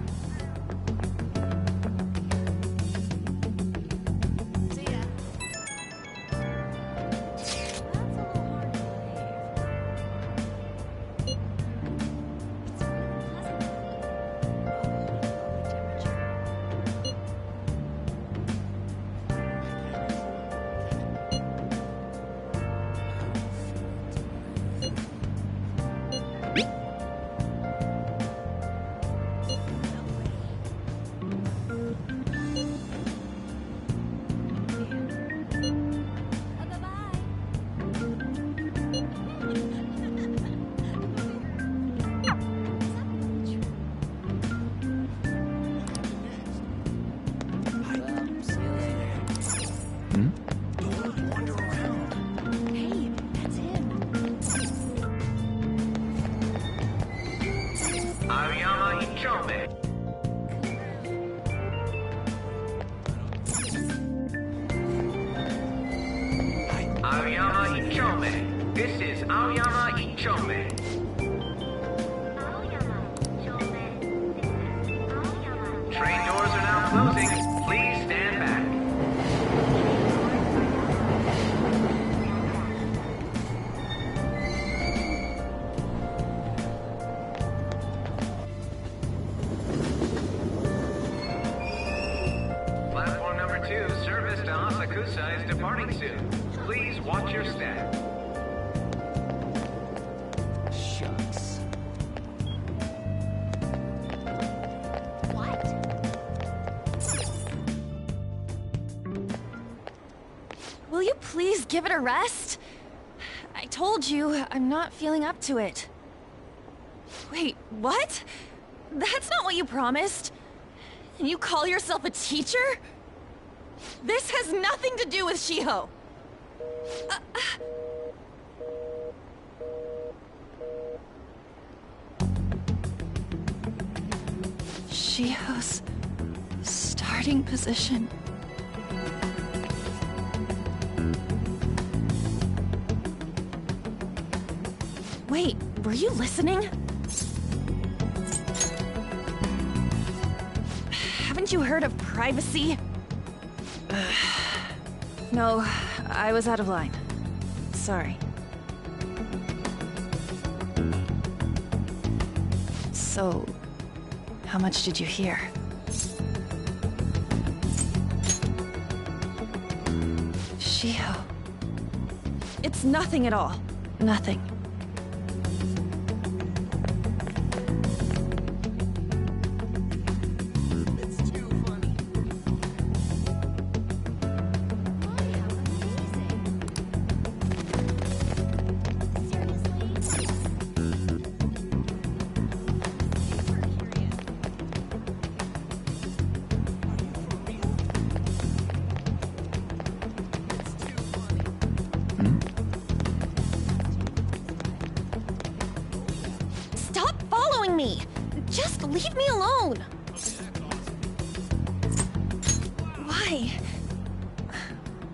Aoyama Ichome. This is Aoyama Ichome. Train doors are now closing. Please stand back. Platform number 2, service to Asakusa is departing soon. Please watch your step. Shucks. Will you please give it a rest? I told you, I'm not feeling up to it. Wait, what? That's not what you promised. And you call yourself a teacher? This has nothing to do with Shiho. Shiho's starting position. Wait, were you listening? Haven't you heard of privacy? No, I was out of line. Sorry. So, how much did you hear? Shiho. It's nothing at all. Nothing. Stop following me! Just leave me alone! Why?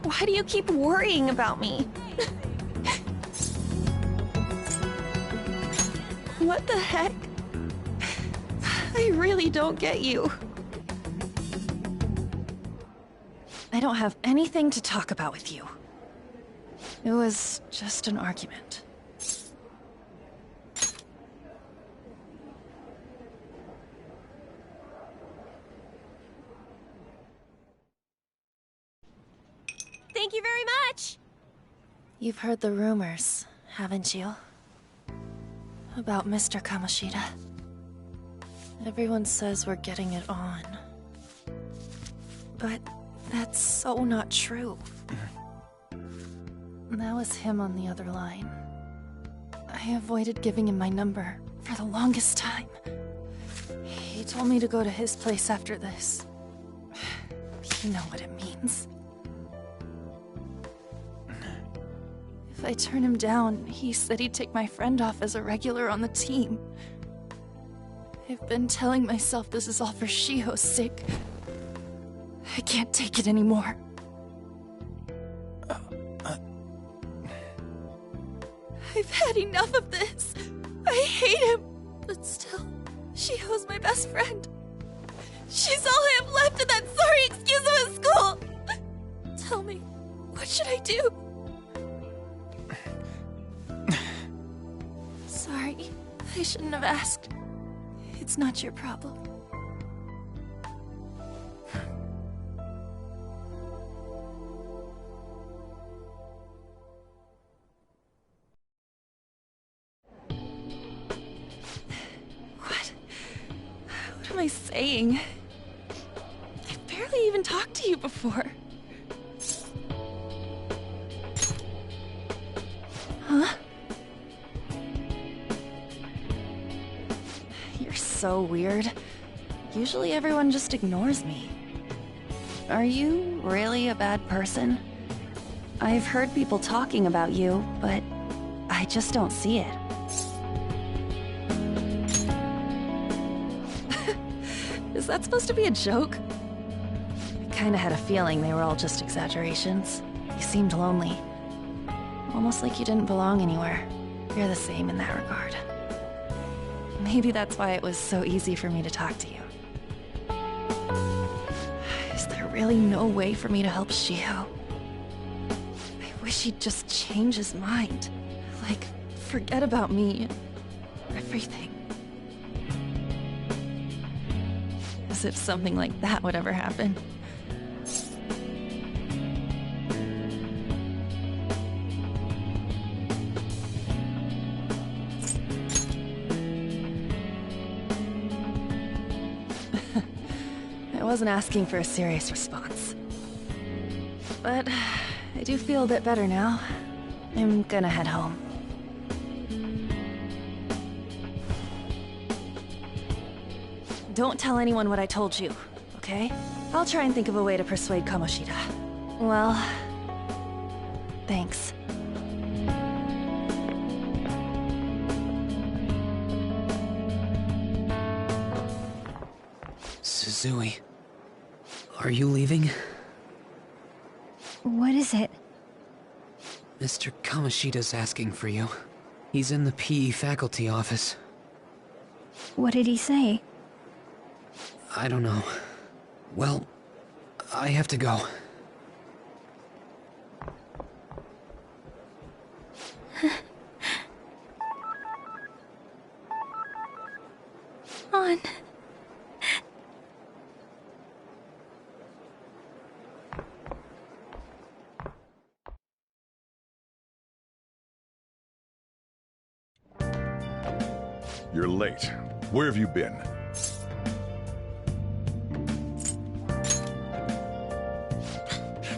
Why do you keep worrying about me? What the heck? I really don't get you. I don't have anything to talk about with you. It was just an argument. Thank you very much! You've heard the rumors, haven't you? About Mr. Kamoshida. Everyone says we're getting it on. But that's so not true. That was him on the other line. I avoided giving him my number for the longest time. He told me to go to his place after this. You know what it means. If I turn him down, he said he'd take my friend off as a regular on the team. I've been telling myself this is all for Shiho's sake. I can't take it anymore. I've had enough of this. I hate him. But still, Shiho's my best friend. She's all I have left in that sorry excuse of a school. Tell me, what should I do? Sorry, I shouldn't have asked. It's not your problem. What am I saying? I've barely even talked to you before. Huh? You're so weird. Usually everyone just ignores me. Are you really a bad person? I've heard people talking about you, but I just don't see it. Is that supposed to be a joke? I kinda had a feeling they were all just exaggerations. You seemed lonely. almost like you didn't belong anywhere. You're the same in that regard. Maybe that's why it was so easy for me to talk to you. Is there really no way for me to help Shiho? I wish he'd just change his mind. Like, forget about me. Everything. As if something like that would ever happen. I wasn't asking for a serious response. But I do feel a bit better now. I'm gonna head home. Don't tell anyone what I told you, okay? I'll try and think of a way to persuade Kamoshida. Well, thanks. Suzui, are you leaving? What is it? Mr. Kamoshida's asking for you. He's in the PE faculty office. What did he say? I don't know. Well, I have to go. On. You're late. Where have you been?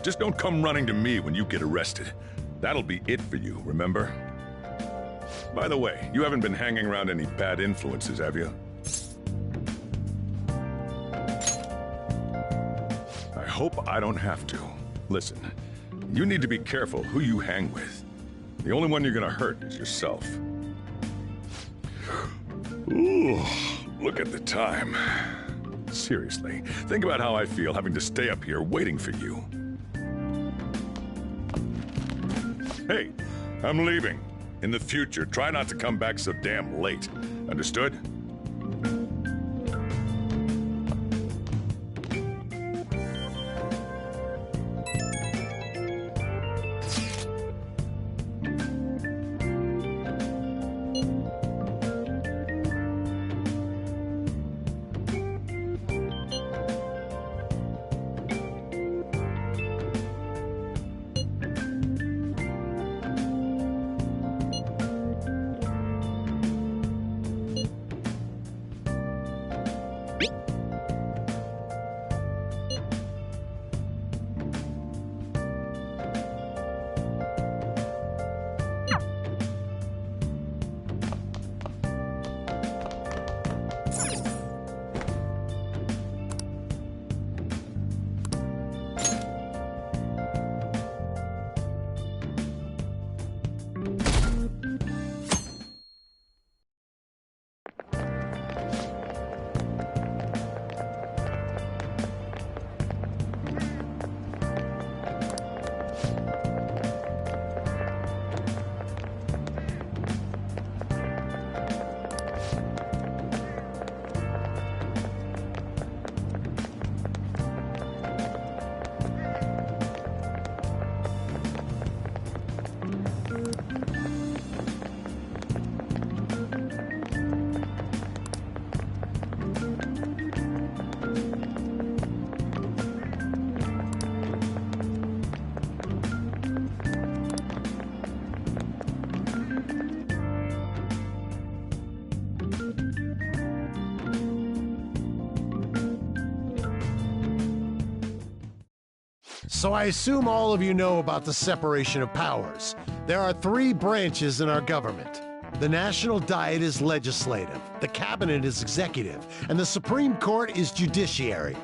Just don't come running to me when you get arrested. That'll be it for you, remember? By the way, you haven't been hanging around any bad influences, have you? I hope I don't have to. Listen, you need to be careful who you hang with. The only one you're gonna hurt is yourself. Ooh, look at the time. Seriously, think about how I feel having to stay up here waiting for you. Hey, I'm leaving. In the future, try not to come back so damn late. Understood? So I assume all of you know about the separation of powers. There are 3 branches in our government. The National Diet is legislative, the Cabinet is executive, and the Supreme Court is judiciary.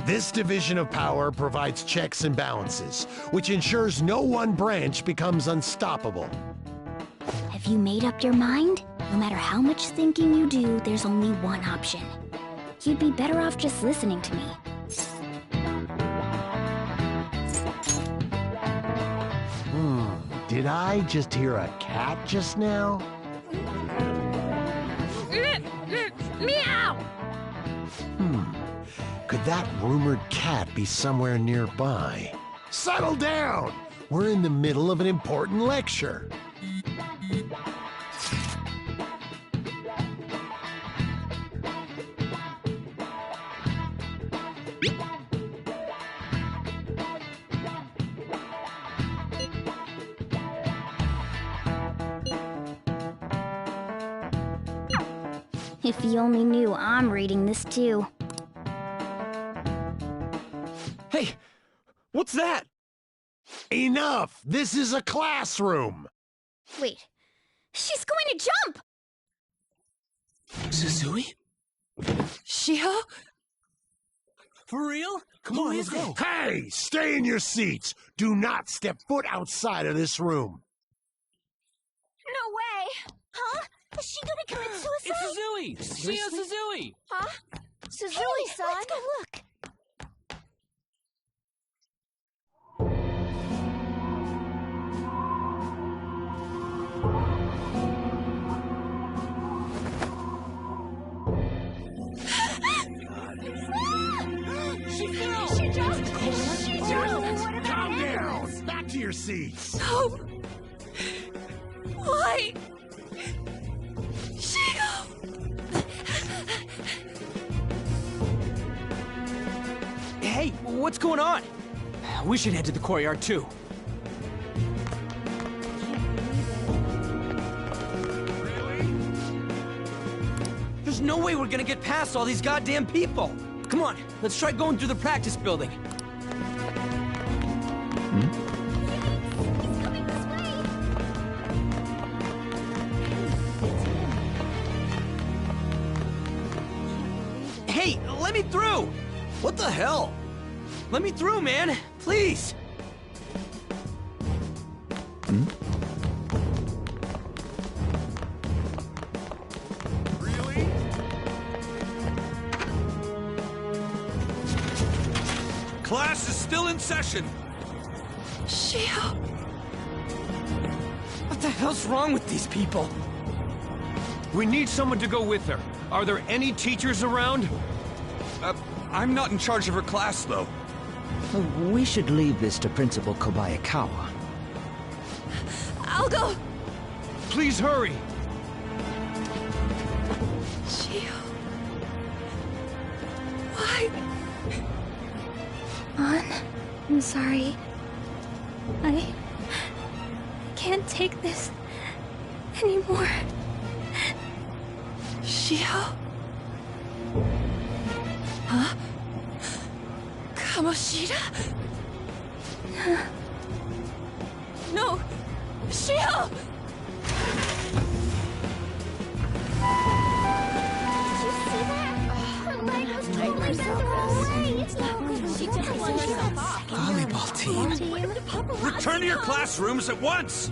This division of power provides checks and balances, which ensures no one branch becomes unstoppable. Have you made up your mind? No matter how much thinking you do, there's only one option. You'd be better off just listening to me. Did I just hear a cat just now? Meow! Could that rumored cat be somewhere nearby? Settle down! We're in the middle of an important lecture. If you only knew I'm reading this too. Hey, what's that? Enough! This is a classroom! Wait, she's going to jump! Suzui? Shiho? For real? Come on, let's go. Hey, stay in your seats. Do not step foot outside of this room. No way! Huh? Is she gonna commit suicide? It's Suzui! Shio Suzui! Huh? Suzui-san? Let's go look. She jumped! Calm down! Back to your seats! No! Why? Shio! Hey, what's going on? We should head to the courtyard too. There's no way we're gonna get past all these goddamn people. Come on, let's try going through the practice building. Hey, let me through! What the hell? Let me through, man! Please! Class is still in session. Shio! What the hell's wrong with these people? We need someone to go with her. Are there any teachers around? I'm not in charge of her class, though. We should leave this to Principal Kobayakawa. I'll go! Please hurry! Shio... Why? An, I'm sorry. I can't take this anymore. Shio? Huh? Kamoshida? No! Shio! Did you see that? Her leg was totally away. She just won herself off. Volleyball team. Return to your classrooms at once!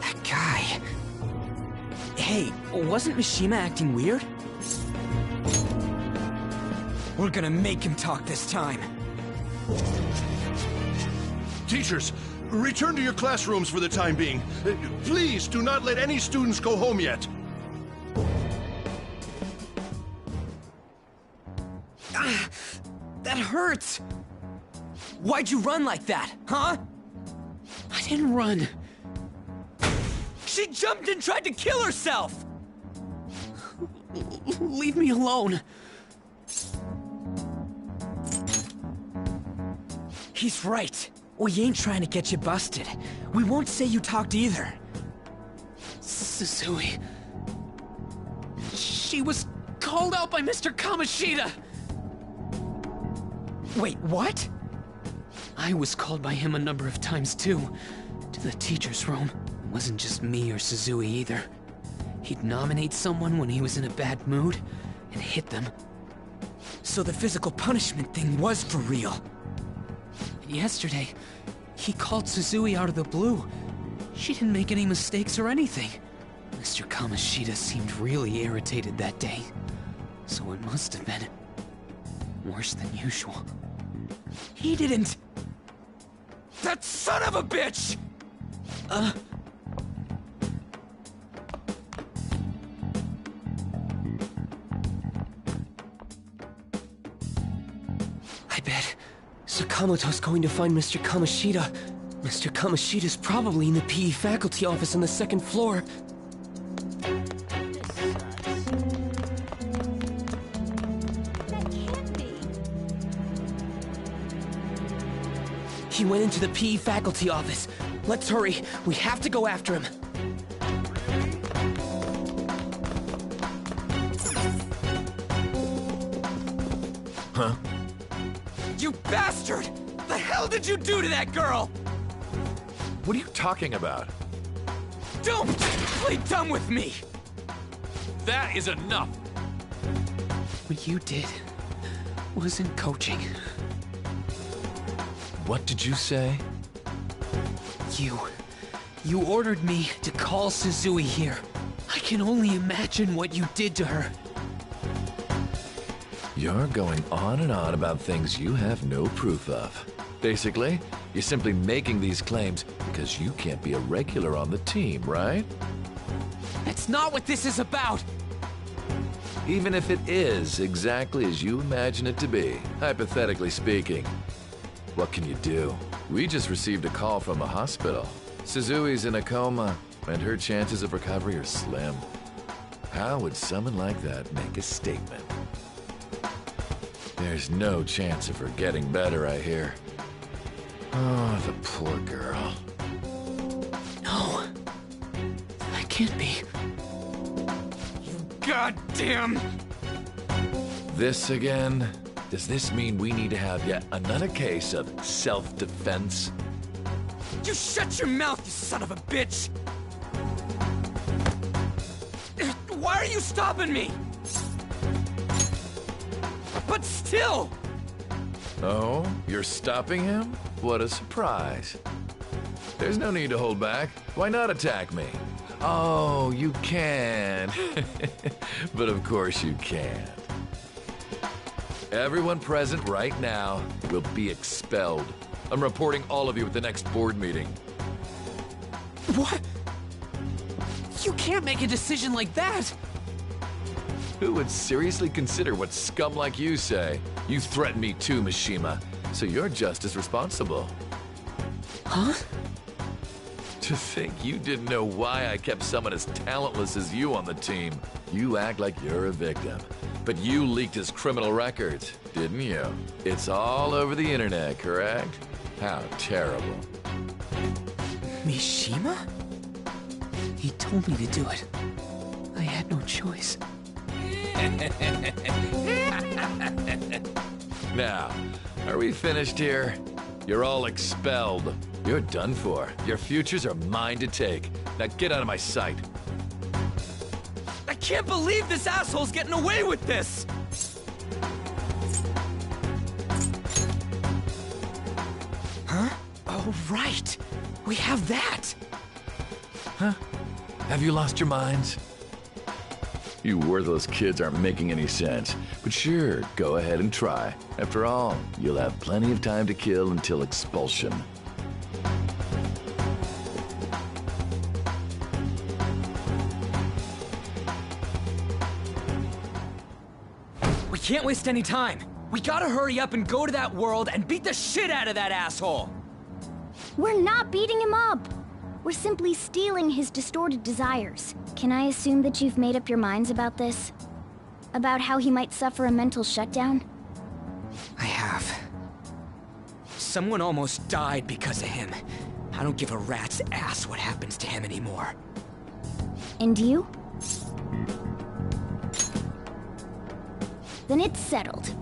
That guy. Hey, wasn't Mishima acting weird? We're gonna make him talk this time. Teachers, return to your classrooms for the time being. Please do not let any students go home yet. That hurts! Why'd you run like that, huh? I didn't run. She jumped and tried to kill herself! Leave me alone. He's right. We ain't trying to get you busted. We won't say you talked either. Suzui... She was called out by Mr. Kamoshida! Wait, what? I was called by him a number of times too, to the teacher's room. It wasn't just me or Suzui either. He'd nominate someone when he was in a bad mood, and hit them. So the physical punishment thing was for real. And yesterday, he called Suzui out of the blue. She didn't make any mistakes or anything. Mr. Kamoshida seemed really irritated that day. So it must have been worse than usual. He didn't... That son of a bitch! I bet Sakamoto's going to find Mr. Kamoshida. Mr. Kamoshida's probably in the PE faculty office on the second floor. He went into the PE faculty office. Let's hurry. We have to go after him. Huh? You bastard! The hell did you do to that girl? What are you talking about? Don't play dumb with me! That is enough! What you did wasn't coaching. What did you say? You ordered me to call Suzui here. I can only imagine what you did to her. You're going on and on about things you have no proof of. Basically, you're simply making these claims because you can't be a regular on the team, right? That's not what this is about! Even if it is exactly as you imagine it to be, hypothetically speaking, what can you do? We just received a call from a hospital. Suzui's in a coma, and her chances of recovery are slim. How would someone like that make a statement? There's no chance of her getting better, I hear. Oh, the poor girl. No. That can't be. You goddamn... This again? Does this mean we need to have yet another case of self-defense? You shut your mouth, you son of a bitch! Why are you stopping me? But still! Oh, you're stopping him? What a surprise. There's no need to hold back. Why not attack me? Oh, you can. But of course you can't. Everyone present right now will be expelled. I'm reporting all of you at the next board meeting. What? You can't make a decision like that! Who would seriously consider what scum like you say? You threatened me too, Mishima, so you're just as responsible. Huh? To think you didn't know why I kept someone as talentless as you on the team. You act like you're a victim. But you leaked his criminal records, didn't you? It's all over the internet, correct? How terrible. Mishima? He told me to do it. I had no choice. Now, are we finished here? You're all expelled. You're done for. Your futures are mine to take. Now get out of my sight. I can't believe this asshole's getting away with this! Huh? Oh, right. We have that. Huh? Have you lost your minds? You worthless kids aren't making any sense. But sure, go ahead and try. After all, you'll have plenty of time to kill until expulsion. We can't waste any time. We gotta hurry up and go to that world and beat the shit out of that asshole! We're not beating him up! We're simply stealing his distorted desires. Can I assume that you've made up your minds about this? About how he might suffer a mental shutdown? I have. Someone almost died because of him. I don't give a rat's ass what happens to him anymore. And you? Then it's settled.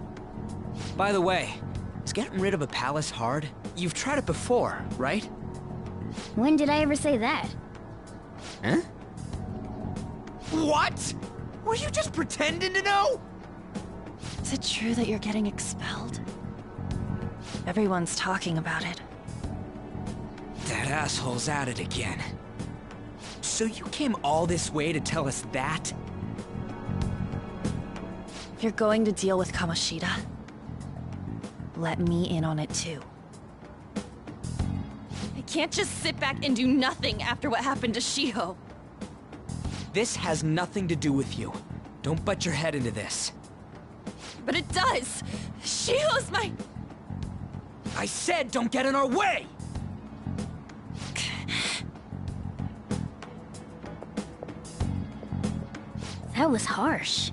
By the way, is getting rid of a palace hard? You've tried it before, right? When did I ever say that? Huh? What? Were you just pretending to know? Is it true that you're getting expelled? Everyone's talking about it. That asshole's at it again. So you came all this way to tell us that? You're going to deal with Kamoshida? let me in on it too. I can't just sit back and do nothing after what happened to Shiho. This has nothing to do with you. Don't butt your head into this. But it does! Shiho's my... I said don't get in our way! That was harsh.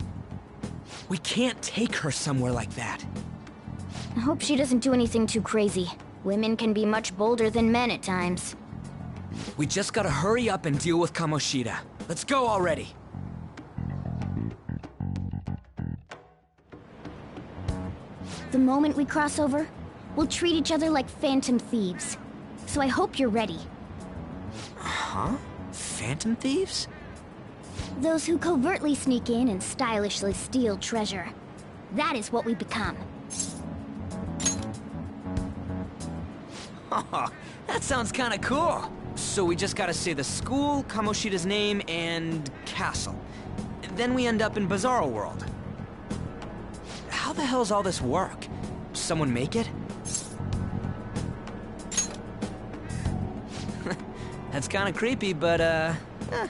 We can't take her somewhere like that. I hope she doesn't do anything too crazy. Women can be much bolder than men at times. We just gotta hurry up and deal with Kamoshida. Let's go already. The moment we cross over, we'll treat each other like phantom thieves. So I hope you're ready. Huh? Phantom thieves? Those who covertly sneak in and stylishly steal treasure. That is what we become. That sounds kinda cool. So we just gotta say the school, Kamoshida's name, and castle. Then we end up in Bizarro World. How the hell's all this work? Someone make it? That's kinda creepy, but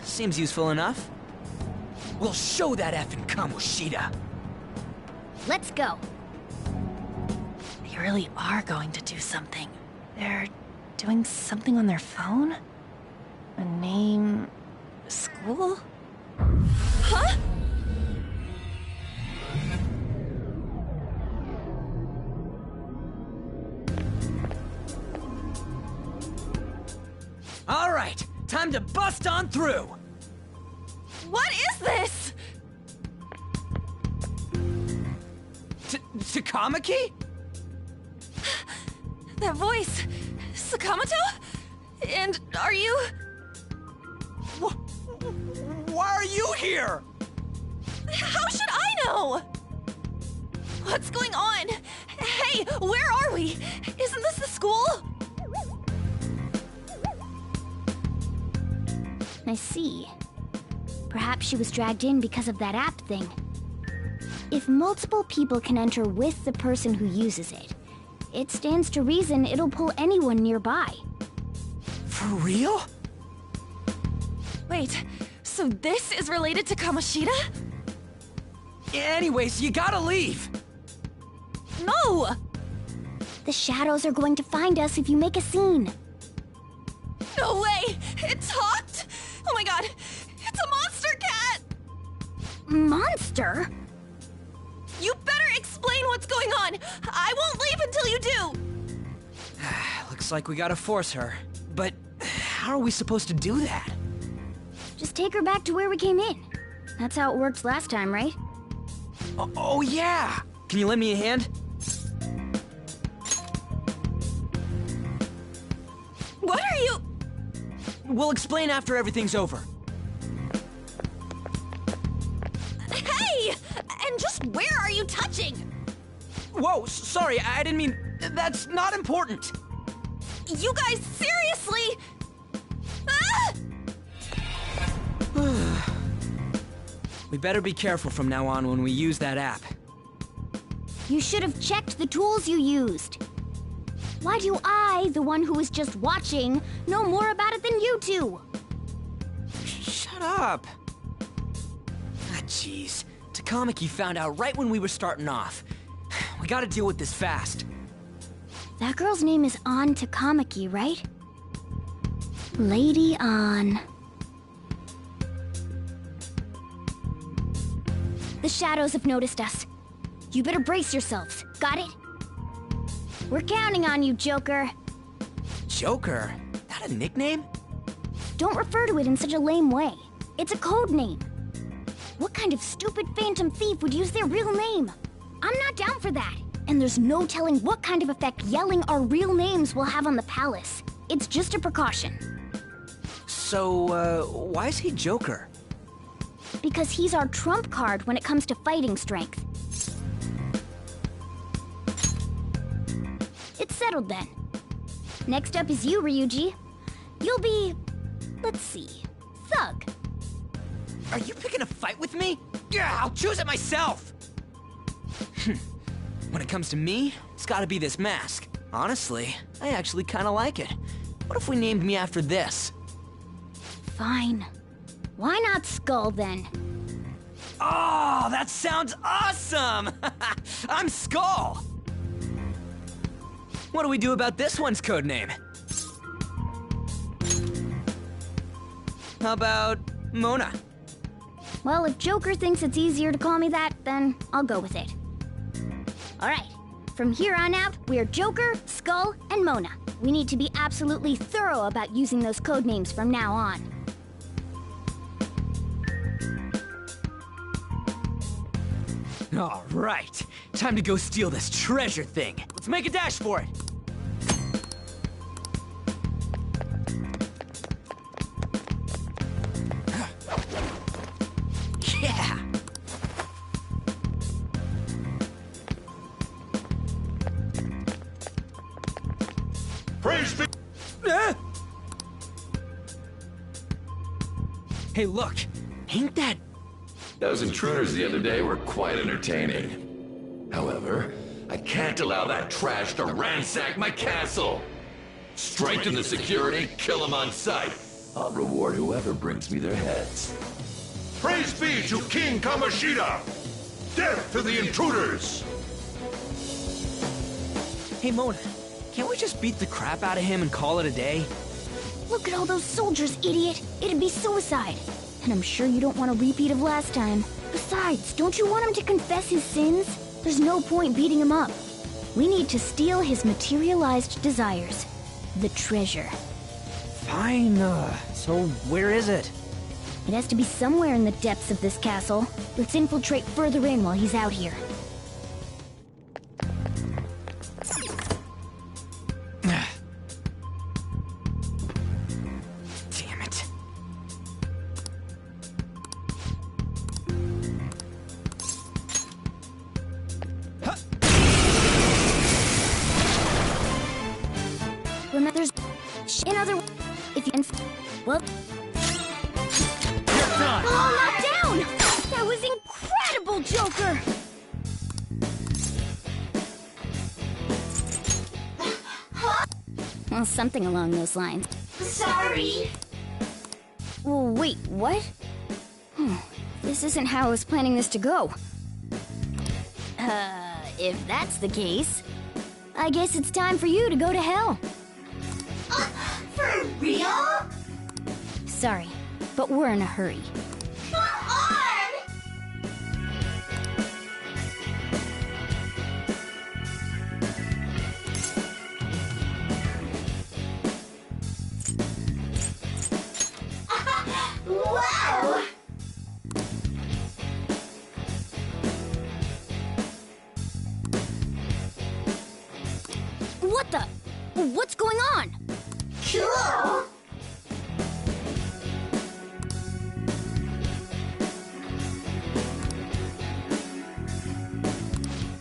seems useful enough. We'll show that effing Kamoshida. Let's go. They really are going to do something. They're doing something on their phone? A name... school? Huh? All right, time to bust on through. What is this? Takamaki? That voice... Sakamoto? And are you... Why are you here? How should I know? What's going on? Hey, where are we? Isn't this the school? I see. Perhaps she was dragged in because of that app thing. If multiple people can enter with the person who uses it, it stands to reason it'll pull anyone nearby. For real? Wait, so this is related to Kamoshida? Anyways, you gotta leave! No! The shadows are going to find us if you make a scene. No way! It talked? Oh my god! It's a monster cat! Monster? You better explain what's going on! I won't leave until you do! Looks like we gotta force her. But how are we supposed to do that? Just take her back to where we came in. That's how it worked last time, right? Oh yeah! Can you lend me a hand? What are you... We'll explain after everything's over. Hey! And just where are you touching? Whoa, sorry, I didn't mean... That's not important! You guys, seriously? Ah! We better be careful from now on when we use that app. You should have checked the tools you used. Why do I, the one who was just watching, know more about it than you two? Shut up! Ah, jeez. Takamaki found out right when we were starting off. We gotta deal with this fast. That girl's name is An Takamaki, right? Lady An. The shadows have noticed us. You better brace yourselves. Got it? We're counting on you, Joker. Joker? That a nickname? Don't refer to it in such a lame way. It's a code name. What kind of stupid phantom thief would use their real name? I'm not down for that. And there's no telling what kind of effect yelling our real names will have on the palace. It's just a precaution. So, why is he Joker? Because he's our trump card when it comes to fighting strength. It's settled then. Next up is you, Ryuji. You'll be... let's see... Thug. Are you picking a fight with me? Yeah, I'll choose it myself! When it comes to me, it's gotta be this mask. Honestly, I actually kinda like it. What if we named me after this? Fine. Why not Skull, then? Oh, that sounds awesome! I'm Skull! What do we do about this one's codename? How about Mona? Well, if Joker thinks it's easier to call me that, then I'll go with it. Alright, from here on out, we're Joker, Skull, and Mona. We need to be absolutely thorough about using those codenames from now on. Alright, time to go steal this treasure thing. Let's make a dash for it. Yeah! Praise be. Hey, look! Ain't that... Those intruders the other day were quite entertaining. However, I can't allow that trash to ransack my castle. Strengthen the security, kill them on sight. I'll reward whoever brings me their heads. Praise be to King Kamoshida! Death to the intruders! Hey, Mona, can't we just beat the crap out of him and call it a day? Look at all those soldiers, idiot! It'd be suicide. And I'm sure you don't want a repeat of last time. Besides, don't you want him to confess his sins? There's no point beating him up. We need to steal his materialized desires. The treasure. Fine, so where is it? It has to be somewhere in the depths of this castle. Let's infiltrate further in while he's out here. Damn it. Remember, there's in other... If you can... Well... Oh, not down! That was incredible, Joker! Well, something along those lines. Sorry. Well, wait, what? This isn't how I was planning this to go. If that's the case, I guess it's time for you to go to hell. For real? Sorry, but we're in a hurry. Come on! Wow! What the? What's going on? Cool!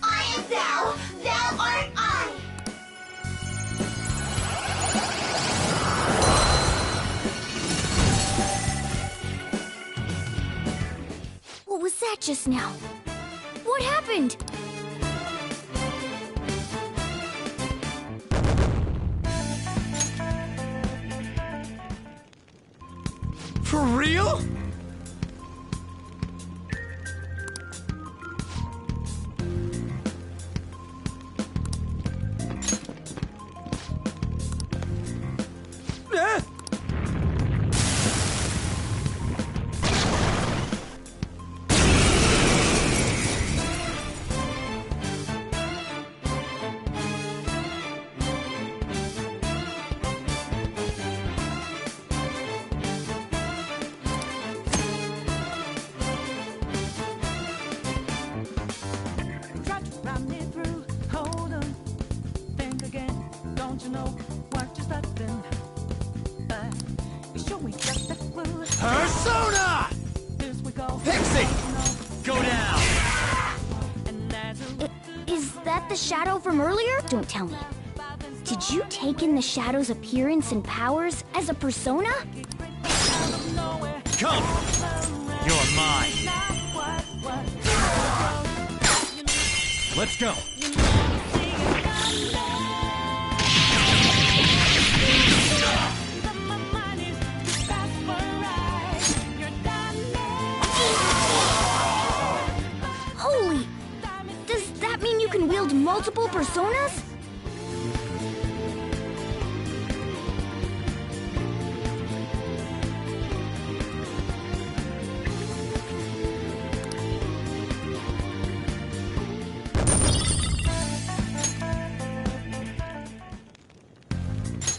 I am thou, thou art I! What was that just now? What happened? For real? Persona! Pixie! Go down! Is that the shadow from earlier? Don't tell me. Did you take in the shadow's appearance and powers as a persona? Come! You're mine! Let's go! can wield multiple personas?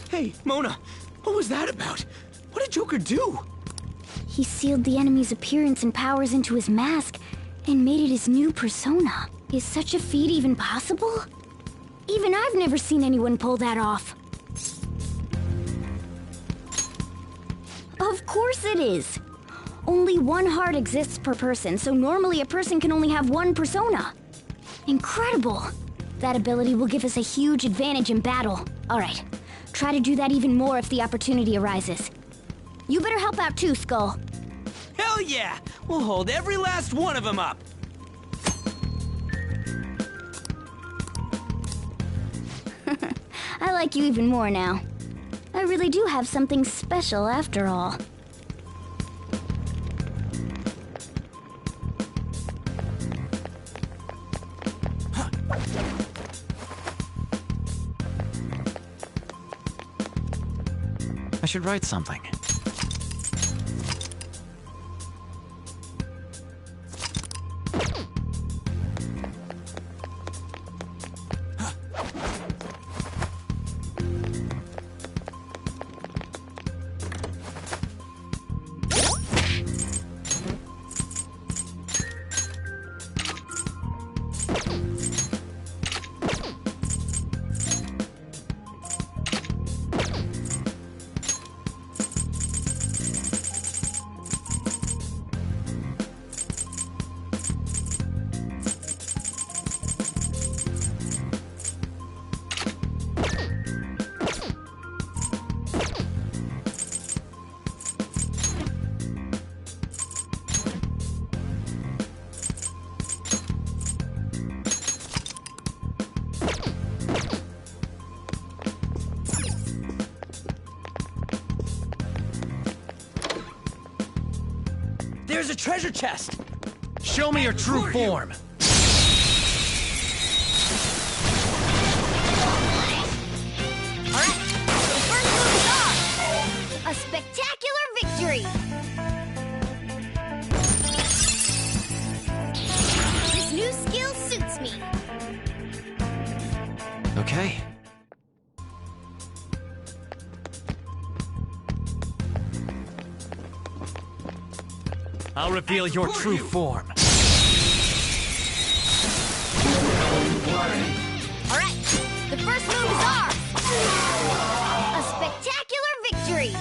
Hey, Mona, what was that about? What did Joker do? He sealed the enemy's appearance and powers into his mask and made it his new persona. Is such a feat even possible? Even I've never seen anyone pull that off. Of course it is. Only one heart exists per person, so normally a person can only have one persona. Incredible! That ability will give us a huge advantage in battle. All right, try to do that even more if the opportunity arises. You better help out too, Skull. Hell yeah! We'll hold every last one of them up! I like you even more now. I really do have something special after all. I should write something. There's a treasure chest! Show me your true form! Alright, the first move is off! A spectacular victory! This new skill suits me. Okay. I'll reveal your true form. Alright, the first move is ours! A spectacular victory!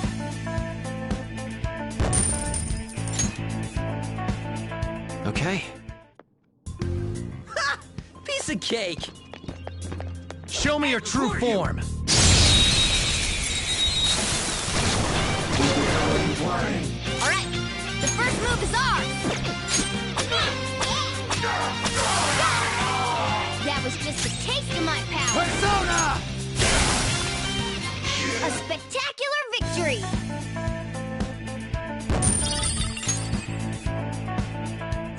Okay. Ha! Piece of cake! Show me your true form! Alright, the first move is ours! That was just a taste of my power! Persona! A spectacular victory!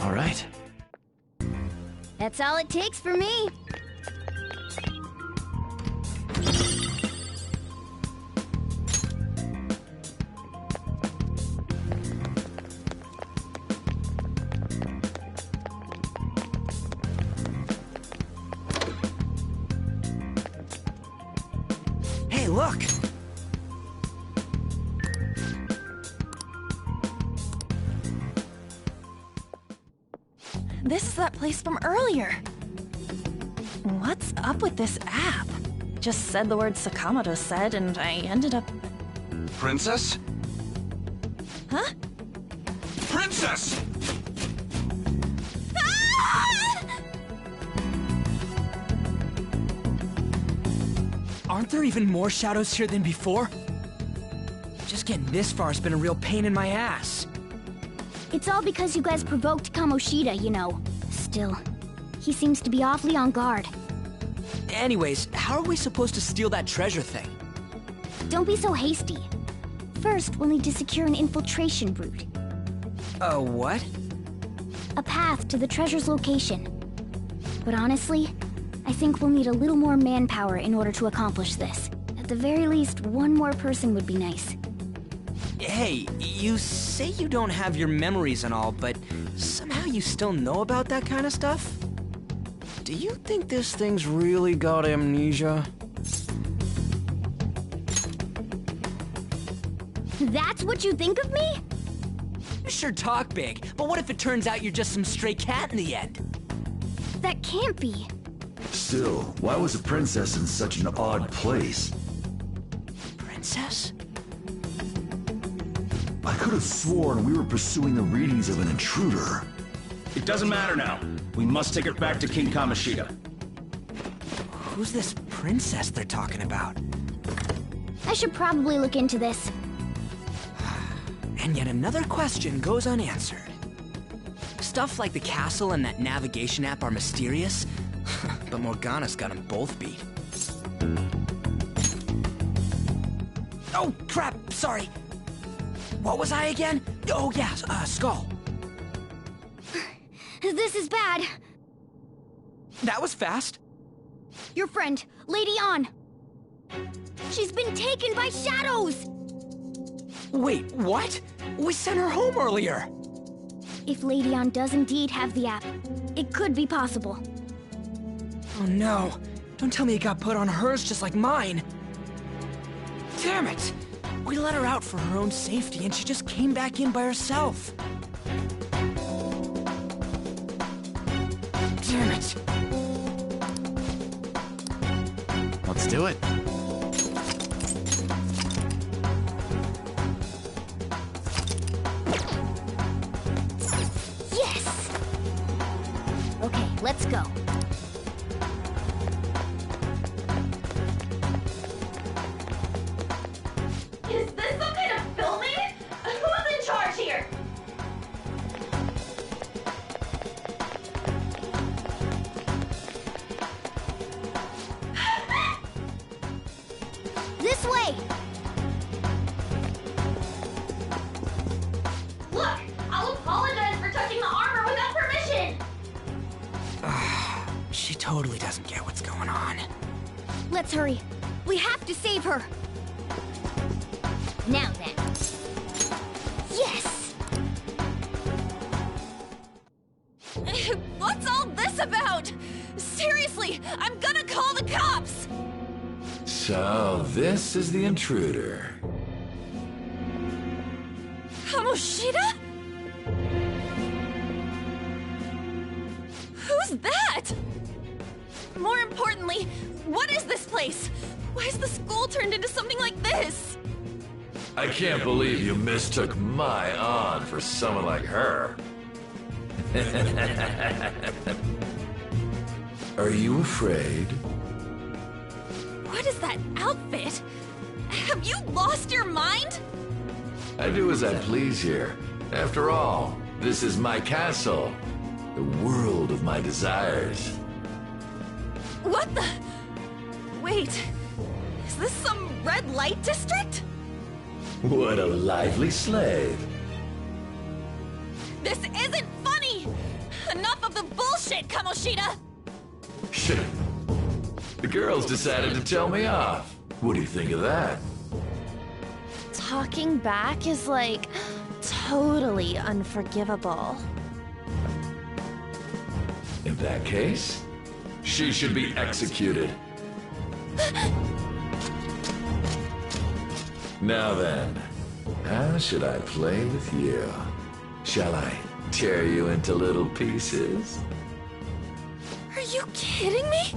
All right. That's all it takes for me. Hey, look! This is that place from earlier. What's up with this app? Just said the word Sakamoto said, and I ended up... Princess? Huh? Princess! Aren't there even more shadows here than before? Just getting this far has been a real pain in my ass. It's all because you guys provoked Kamoshida, you know. Still, he seems to be awfully on guard. Anyways, how are we supposed to steal that treasure thing? Don't be so hasty. First, we'll need to secure an infiltration route. What? A path to the treasure's location. But honestly, I think we'll need a little more manpower in order to accomplish this. At the very least, one more person would be nice. Hey, you say you don't have your memories and all, but somehow you still know about that kind of stuff? Do you think this thing's really got amnesia? That's what you think of me? You sure talk big, but what if it turns out you're just some stray cat in the end? That can't be. Still, why was a princess in such an odd place? Princess? I could have sworn we were pursuing the readings of an intruder. It doesn't matter now. We must take her back to King Kamoshida. Who's this princess they're talking about? I should probably look into this. And yet another question goes unanswered. Stuff like the castle and that navigation app are mysterious, but Morgana's got them both beat. Oh, crap, sorry. What was I again? Oh, yeah, Skull. This is bad. That was fast. Your friend, Lady An. She's been taken by shadows! Wait, what? We sent her home earlier. If Lady An does indeed have the app, it could be possible. Oh no, don't tell me it got put on hers just like mine. Damn it! We let her out for her own safety and she just came back in by herself. Damn it. Let's do it. Yes! Okay, let's go. Is this some kind of filming? Who's in charge here? This way! Look, I'll apologize for touching the armor without permission. She totally doesn't get what's going on. Let's hurry. We have to save her. Now then. Yes! What's all this about? Seriously, I'm gonna call the cops! So, this is the intruder. Kamoshida? Who's that? More importantly, what is this place? Why is the school turned into something like this? I can't believe you mistook my aunt for someone like her. Are you afraid? What is that outfit? Have you lost your mind? I do as I please here. After all, this is my castle. The world of my desires. What the? Wait, is this some red light district? What a lively slave. This isn't funny! Enough of the bullshit, Kamoshida! The girls decided to tell me off. What do you think of that? Talking back is like totally unforgivable. In that case, she should be executed. Now then, how should I play with you? Shall I tear you into little pieces? Are you kidding me?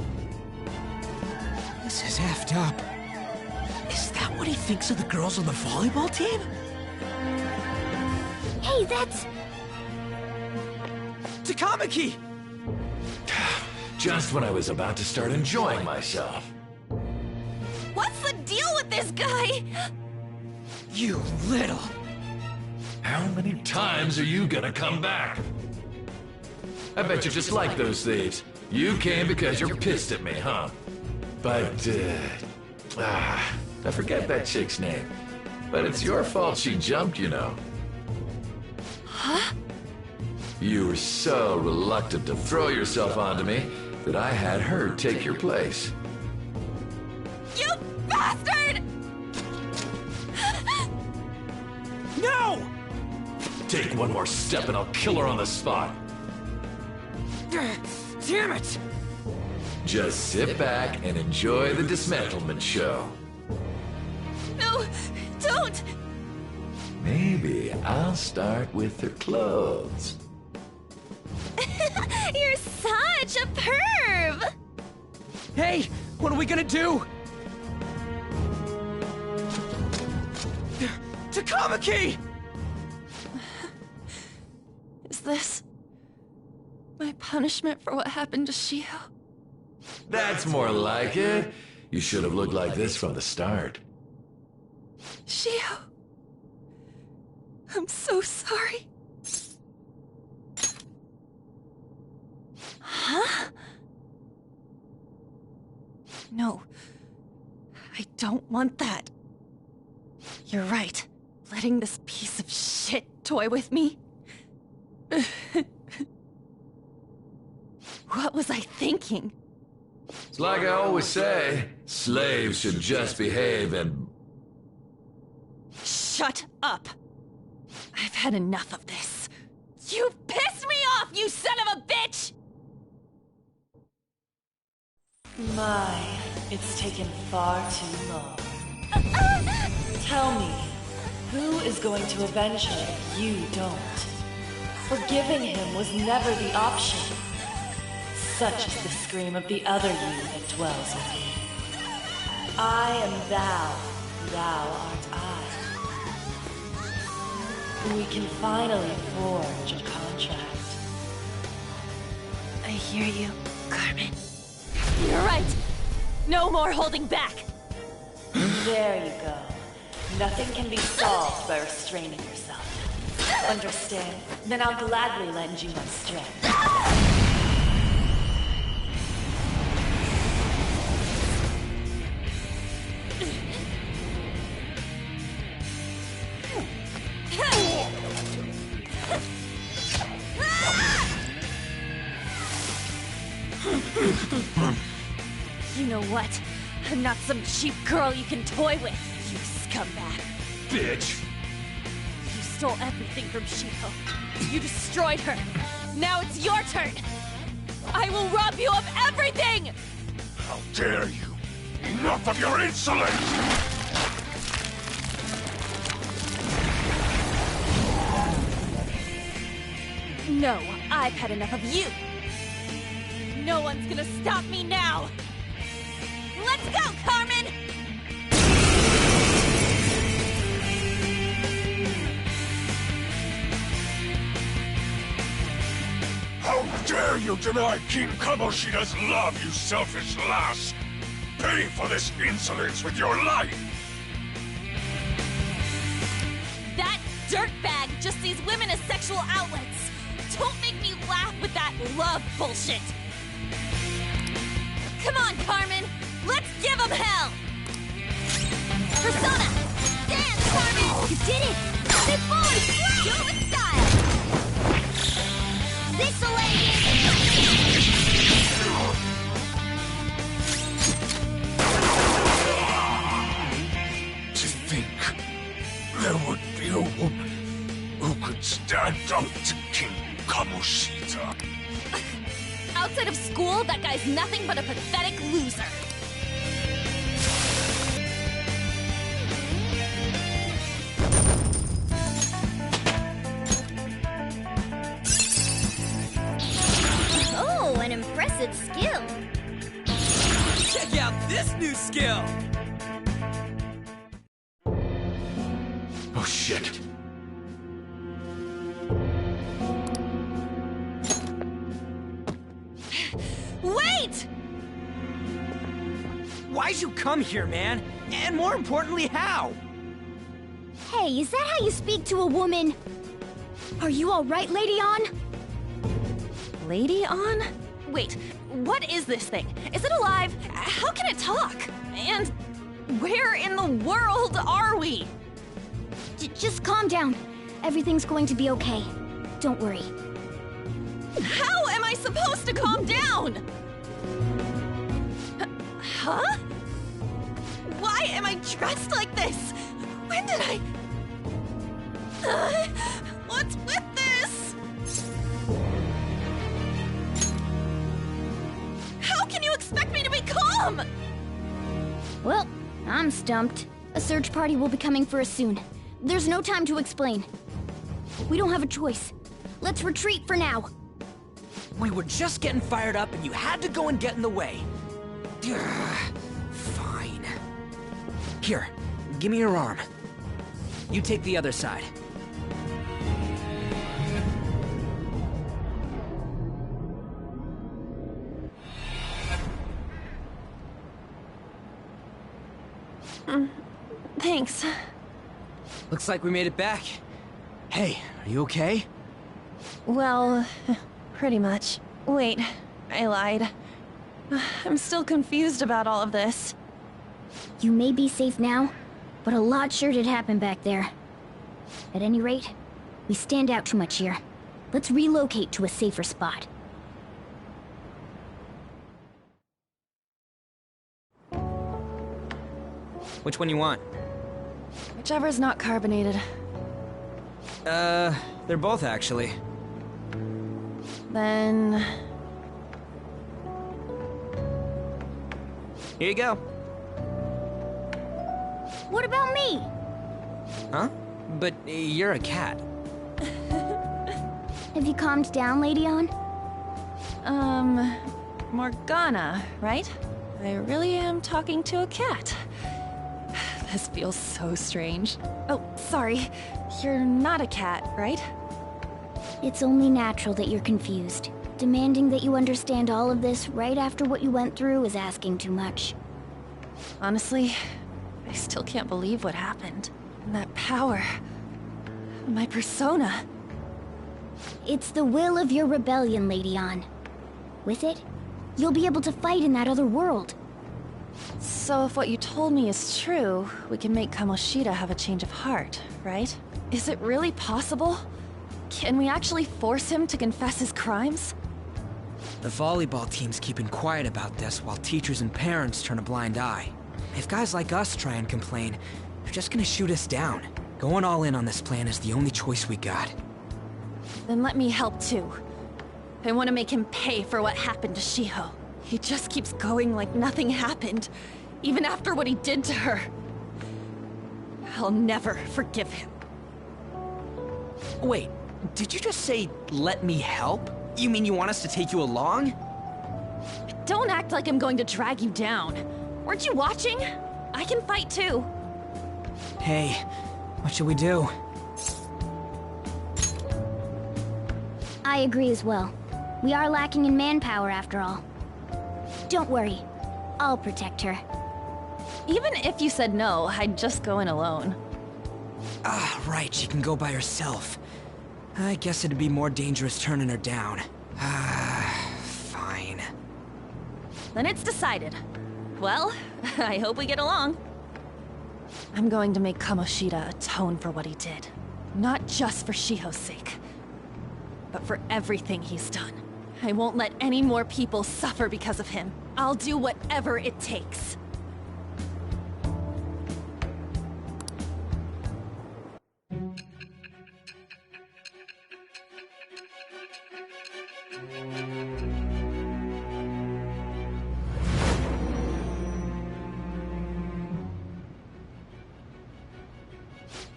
This is effed up. Is that what he thinks of the girls on the volleyball team? Hey, that's... Takamaki! Just when I was about to start enjoying myself. What's the deal with this guy? You little... How many times are you gonna come back? I bet you just like those thieves. You came because you're pissed at me, huh? But, I forget that chick's name. But it's your fault she jumped, you know. Huh? You were so reluctant to throw yourself onto me that I had her take your place. You bastard! No! Take one more step and I'll kill her on the spot. Damn it! Just sit back and enjoy the dismantlement show. No, don't! Maybe I'll start with her clothes. You're such a perv! Hey, what are we gonna do? Takamaki! Is this my punishment for what happened to Shiho? That's more like it. You should have looked like this from the start. Shiho, I'm so sorry. Huh? No, I don't want that. You're right. Letting this piece of shit toy with me? What was I thinking? It's like I always say, slaves should just behave and... Shut up! I've had enough of this. You've pissed me off, you son of a bitch! My, it's taken far too long. Tell me, who is going to avenge her if you don't? Forgiving him was never the option. Such is the scream of the other you that dwells within. I am thou, thou art I. We can finally forge a contract. I hear you, Carmen. You're right. No more holding back. There you go. Nothing can be solved by restraining yourself. Understand? Then I'll gladly lend you my strength. You know what? I'm not some cheap girl you can toy with, you scumbag. Bitch! You stole everything from Shiho. You destroyed her. Now it's your turn. I will rob you of everything! How dare you! Enough of your insolence! No, I've had enough of you. No one's gonna stop me now. Let's go, Carmen! How dare you deny King Kamoshida's love, you selfish lass! Pay for this insolence with your life! That dirtbag just sees women as sexual outlets. Don't make me laugh with that love bullshit. Come on, Carmen! Let's give him hell! Persona! Dance, Carmen! You did it! Big boy! Do it with style! This'll end To think there would be a woman who could stand up to King Kamoshida. Outside of school, that guy's nothing but a pathetic loser. Oh, an impressive skill. Check out this new skill! Oh shit. Wait! Why'd you come here, man? And more importantly, how? Hey, is that how you speak to a woman? Are you all right, Lady On? Lady On? Wait, what is this thing? Is it alive? How can it talk? And where in the world are we? Just calm down. Everything's going to be okay. Don't worry. How am I supposed to calm down? Huh? Why am I dressed like this? When did I... what's with this? How can you expect me to be calm? Well, I'm stumped. A search party will be coming for us soon. There's no time to explain. We don't have a choice. Let's retreat for now. We were just getting fired up and you had to go and get in the way. Fine. Here, give me your arm. You take the other side. Thanks. Looks like we made it back. Hey, are you okay? Well, pretty much. Wait, I lied. I'm still confused about all of this. You may be safe now, but a lot sure did happen back there. At any rate, we stand out too much here. Let's relocate to a safer spot. Which one you want? Whichever's not carbonated. They're both actually. Then... Here you go. What about me? Huh? But you're a cat. Have you calmed down, Lady On? Morgana, right? I really am talking to a cat. This feels so strange. Oh, sorry. You're not a cat, right? It's only natural that you're confused. Demanding that you understand all of this right after what you went through is asking too much. Honestly, I still can't believe what happened. And that power... my persona... It's the will of your rebellion, Lady On. With it, you'll be able to fight in that other world. So if what you told me is true, we can make Kamoshida have a change of heart, right? Is it really possible? Can we actually force him to confess his crimes? The volleyball team's keeping quiet about this while teachers and parents turn a blind eye. If guys like us try and complain, they're just gonna shoot us down. Going all in on this plan is the only choice we got. Then let me help too. I want to make him pay for what happened to Shiho. He just keeps going like nothing happened, even after what he did to her. I'll never forgive him. Wait, did you just say, let me help? You mean you want us to take you along? Don't act like I'm going to drag you down. Weren't you watching? I can fight too. Hey, what should we do? I agree as well. We are lacking in manpower after all. Don't worry. I'll protect her. Even if you said no, I'd just go in alone. Ah, right, she can go by herself. I guess it'd be more dangerous turning her down. Ah, fine. Then it's decided. Well, I hope we get along. I'm going to make Kamoshida atone for what he did. Not just for Shiho's sake, but for everything he's done. I won't let any more people suffer because of him. I'll do whatever it takes.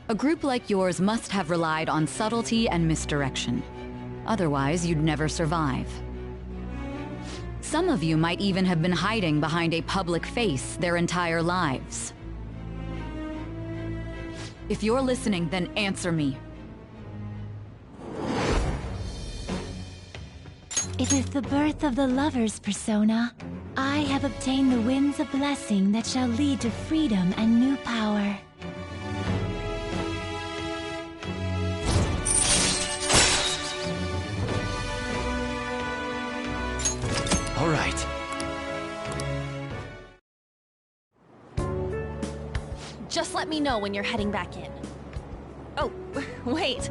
A group like yours must have relied on subtlety and misdirection. Otherwise, you'd never survive. Some of you might even have been hiding behind a public face their entire lives. If you're listening, then answer me. It is the birth of the lover's persona. I have obtained the winds of blessing that shall lead to freedom and new power. All right. Just let me know when you're heading back in. Oh, wait.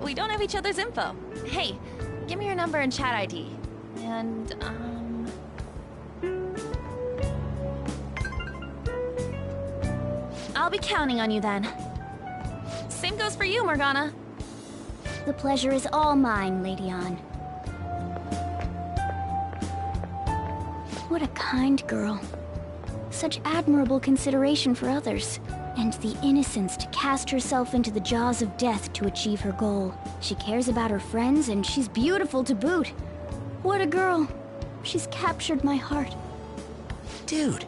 We don't have each other's info. Hey, give me your number and chat ID. And, be counting on you then. Same goes for you, Morgana. The pleasure is all mine, Lady Ann. What a kind girl. Such admirable consideration for others. And the innocence to cast herself into the jaws of death to achieve her goal. She cares about her friends, and she's beautiful to boot. What a girl. She's captured my heart. Dude.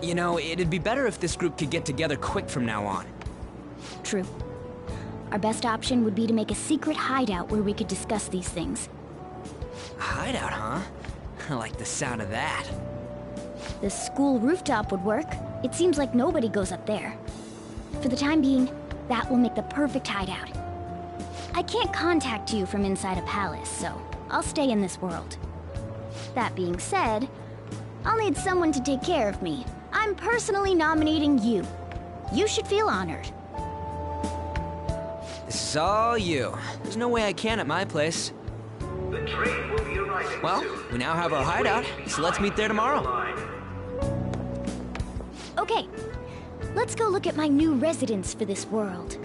You know, it'd be better if this group could get together quick from now on. True. Our best option would be to make a secret hideout where we could discuss these things. A hideout, huh? I like the sound of that. The school rooftop would work. It seems like nobody goes up there. For the time being, that will make the perfect hideout. I can't contact you from inside a palace, so I'll stay in this world. That being said, I'll need someone to take care of me. I'm personally nominating you. You should feel honored. This is all you. There's no way I can at my place. The train will be arriving well, soon. we now have our hideout, so let's meet there tomorrow. Okay, let's go look at my new residence for this world.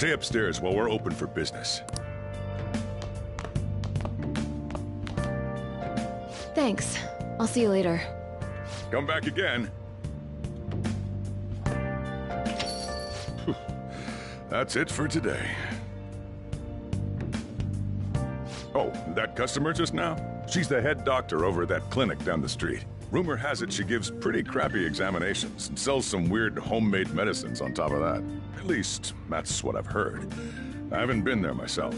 Stay upstairs while we're open for business. Thanks. I'll see you later. Come back again. That's it for today. Oh, that customer just now? She's the head doctor over at that clinic down the street. Rumor has it she gives pretty crappy examinations and sells some weird homemade medicines on top of that. At least, that's what I've heard. I haven't been there myself.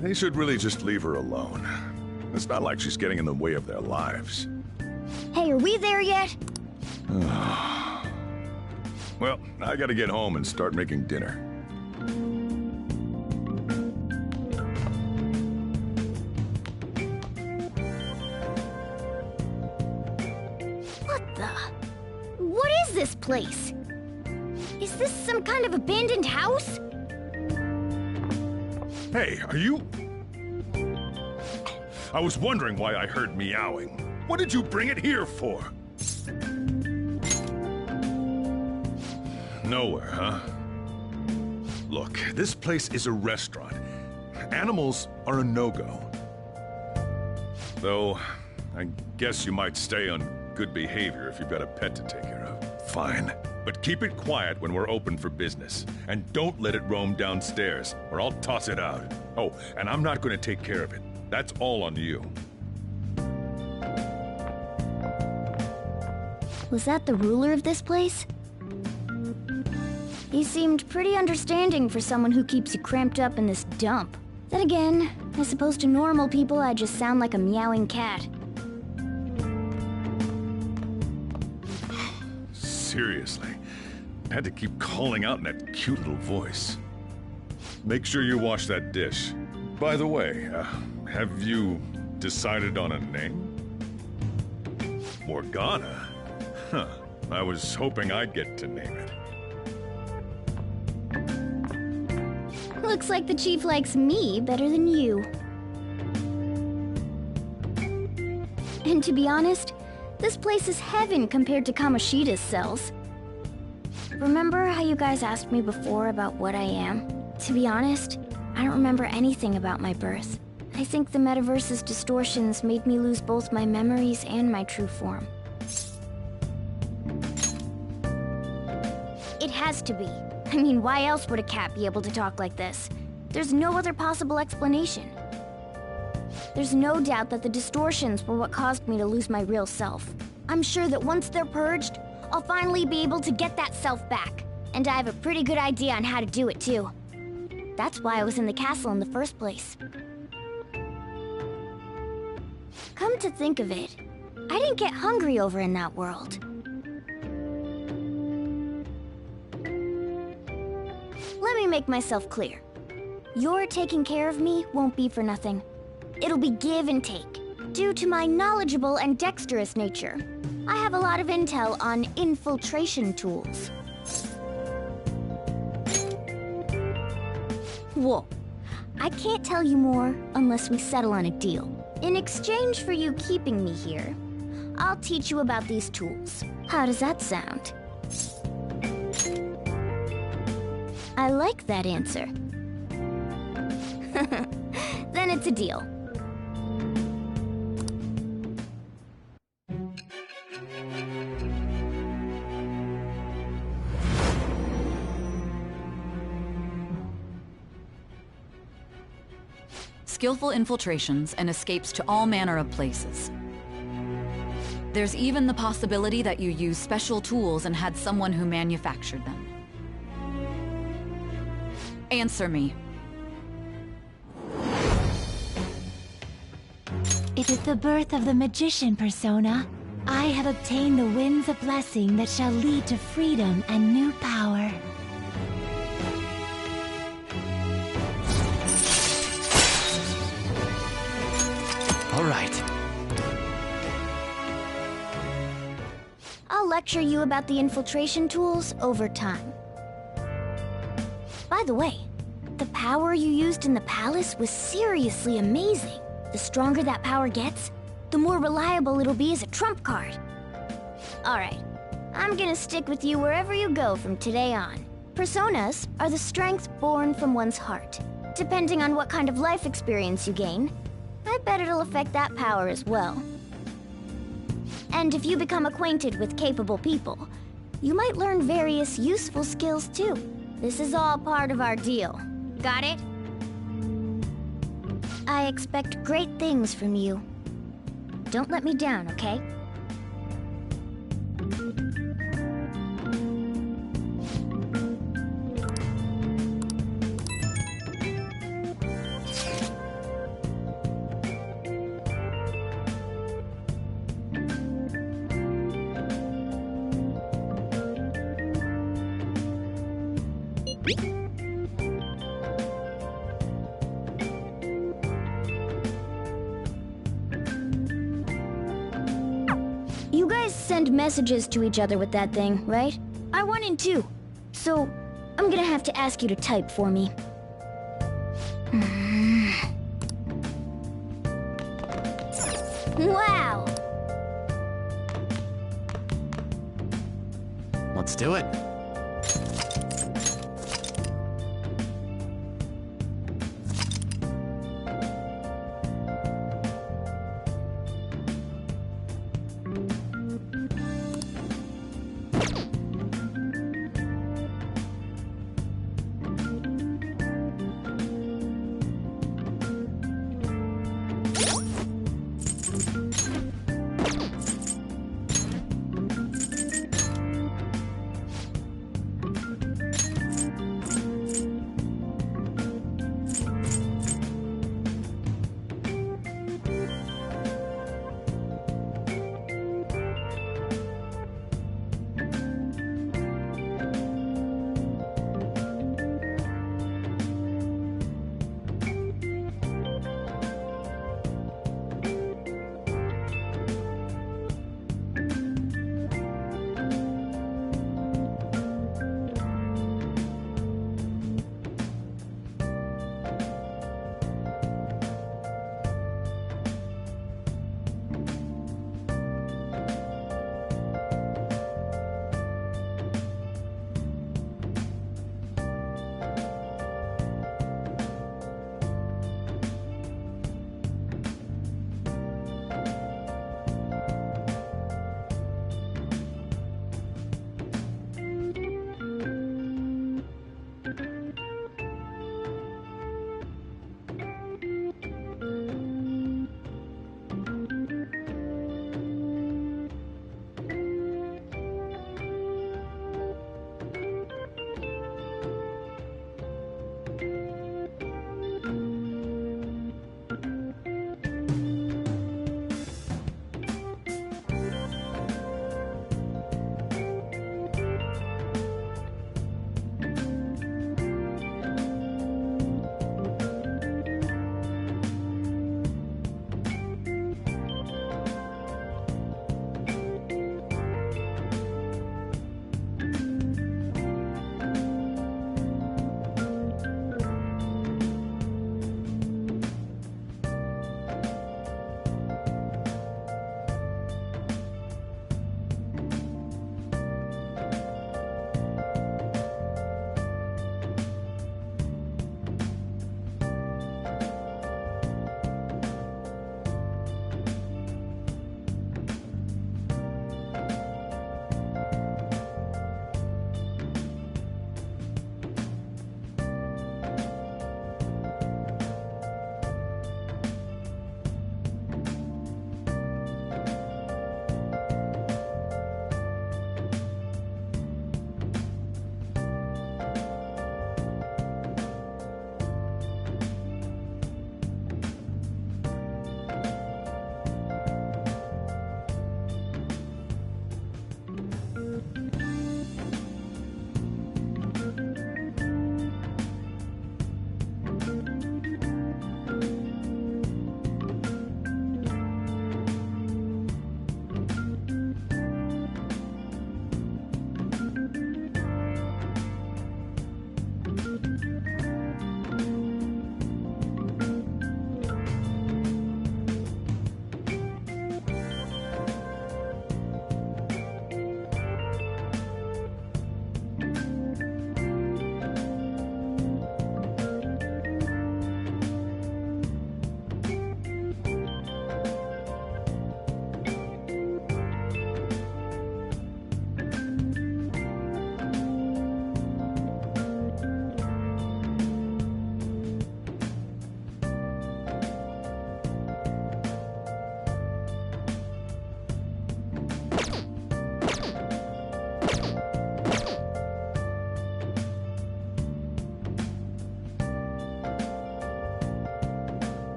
They should really just leave her alone. It's not like she's getting in the way of their lives. Hey, are we there yet? Well, I gotta get home and start making dinner. What is this place? Is this some kind of abandoned house? Hey, are you... I was wondering why I heard meowing. What did you bring it here for? Nowhere, huh? Look, this place is a restaurant. Animals are a no-go. Though, I guess you might stay on good behavior if you've got a pet to take care of. Fine. But keep it quiet when we're open for business. And don't let it roam downstairs, or I'll toss it out. Oh, and I'm not going to take care of it. That's all on you. Was that the ruler of this place? He seemed pretty understanding for someone who keeps you cramped up in this dump. Then again, I suppose to normal people I just sound like a meowing cat. Seriously, I had to keep calling out in that cute little voice. Make sure you wash that dish. By the way, have you decided on a name? Morgana? Huh. I was hoping I'd get to name it. Looks like the chief likes me better than you. And to be honest, this place is heaven compared to Kamoshida's cells. Remember how you guys asked me before about what I am? To be honest, I don't remember anything about my birth. I think the metaverse's distortions made me lose both my memories and my true form. It has to be. I mean, why else would a cat be able to talk like this? There's no other possible explanation. There's no doubt that the distortions were what caused me to lose my real self. I'm sure that once they're purged, I'll finally be able to get that self back. And I have a pretty good idea on how to do it, too. That's why I was in the castle in the first place. Come to think of it, I didn't get hungry over in that world. Let me make myself clear. Your taking care of me won't be for nothing. It'll be give and take. Due to my knowledgeable and dexterous nature, I have a lot of intel on infiltration tools. Cool. I can't tell you more unless we settle on a deal. In exchange for you keeping me here, I'll teach you about these tools. How does that sound? I like that answer. Then it's a deal. Skillful infiltrations and escapes to all manner of places. There's even the possibility that you used special tools and had someone who manufactured them. Answer me. It is the birth of the magician persona. I have obtained the winds of blessing that shall lead to freedom and new power. All right. I'll lecture you about the infiltration tools over time. By the way, the power you used in the palace was seriously amazing. The stronger that power gets, the more reliable it'll be as a trump card. Alright, I'm gonna stick with you wherever you go from today on. Personas are the strength born from one's heart. Depending on what kind of life experience you gain, I bet it'll affect that power as well. And if you become acquainted with capable people, you might learn various useful skills too. This is all part of our deal. Got it? I expect great things from you. Don't let me down, okay? You guys send messages to each other with that thing, right? I want in too. So, I'm gonna have to ask you to type for me. Wow! Let's do it.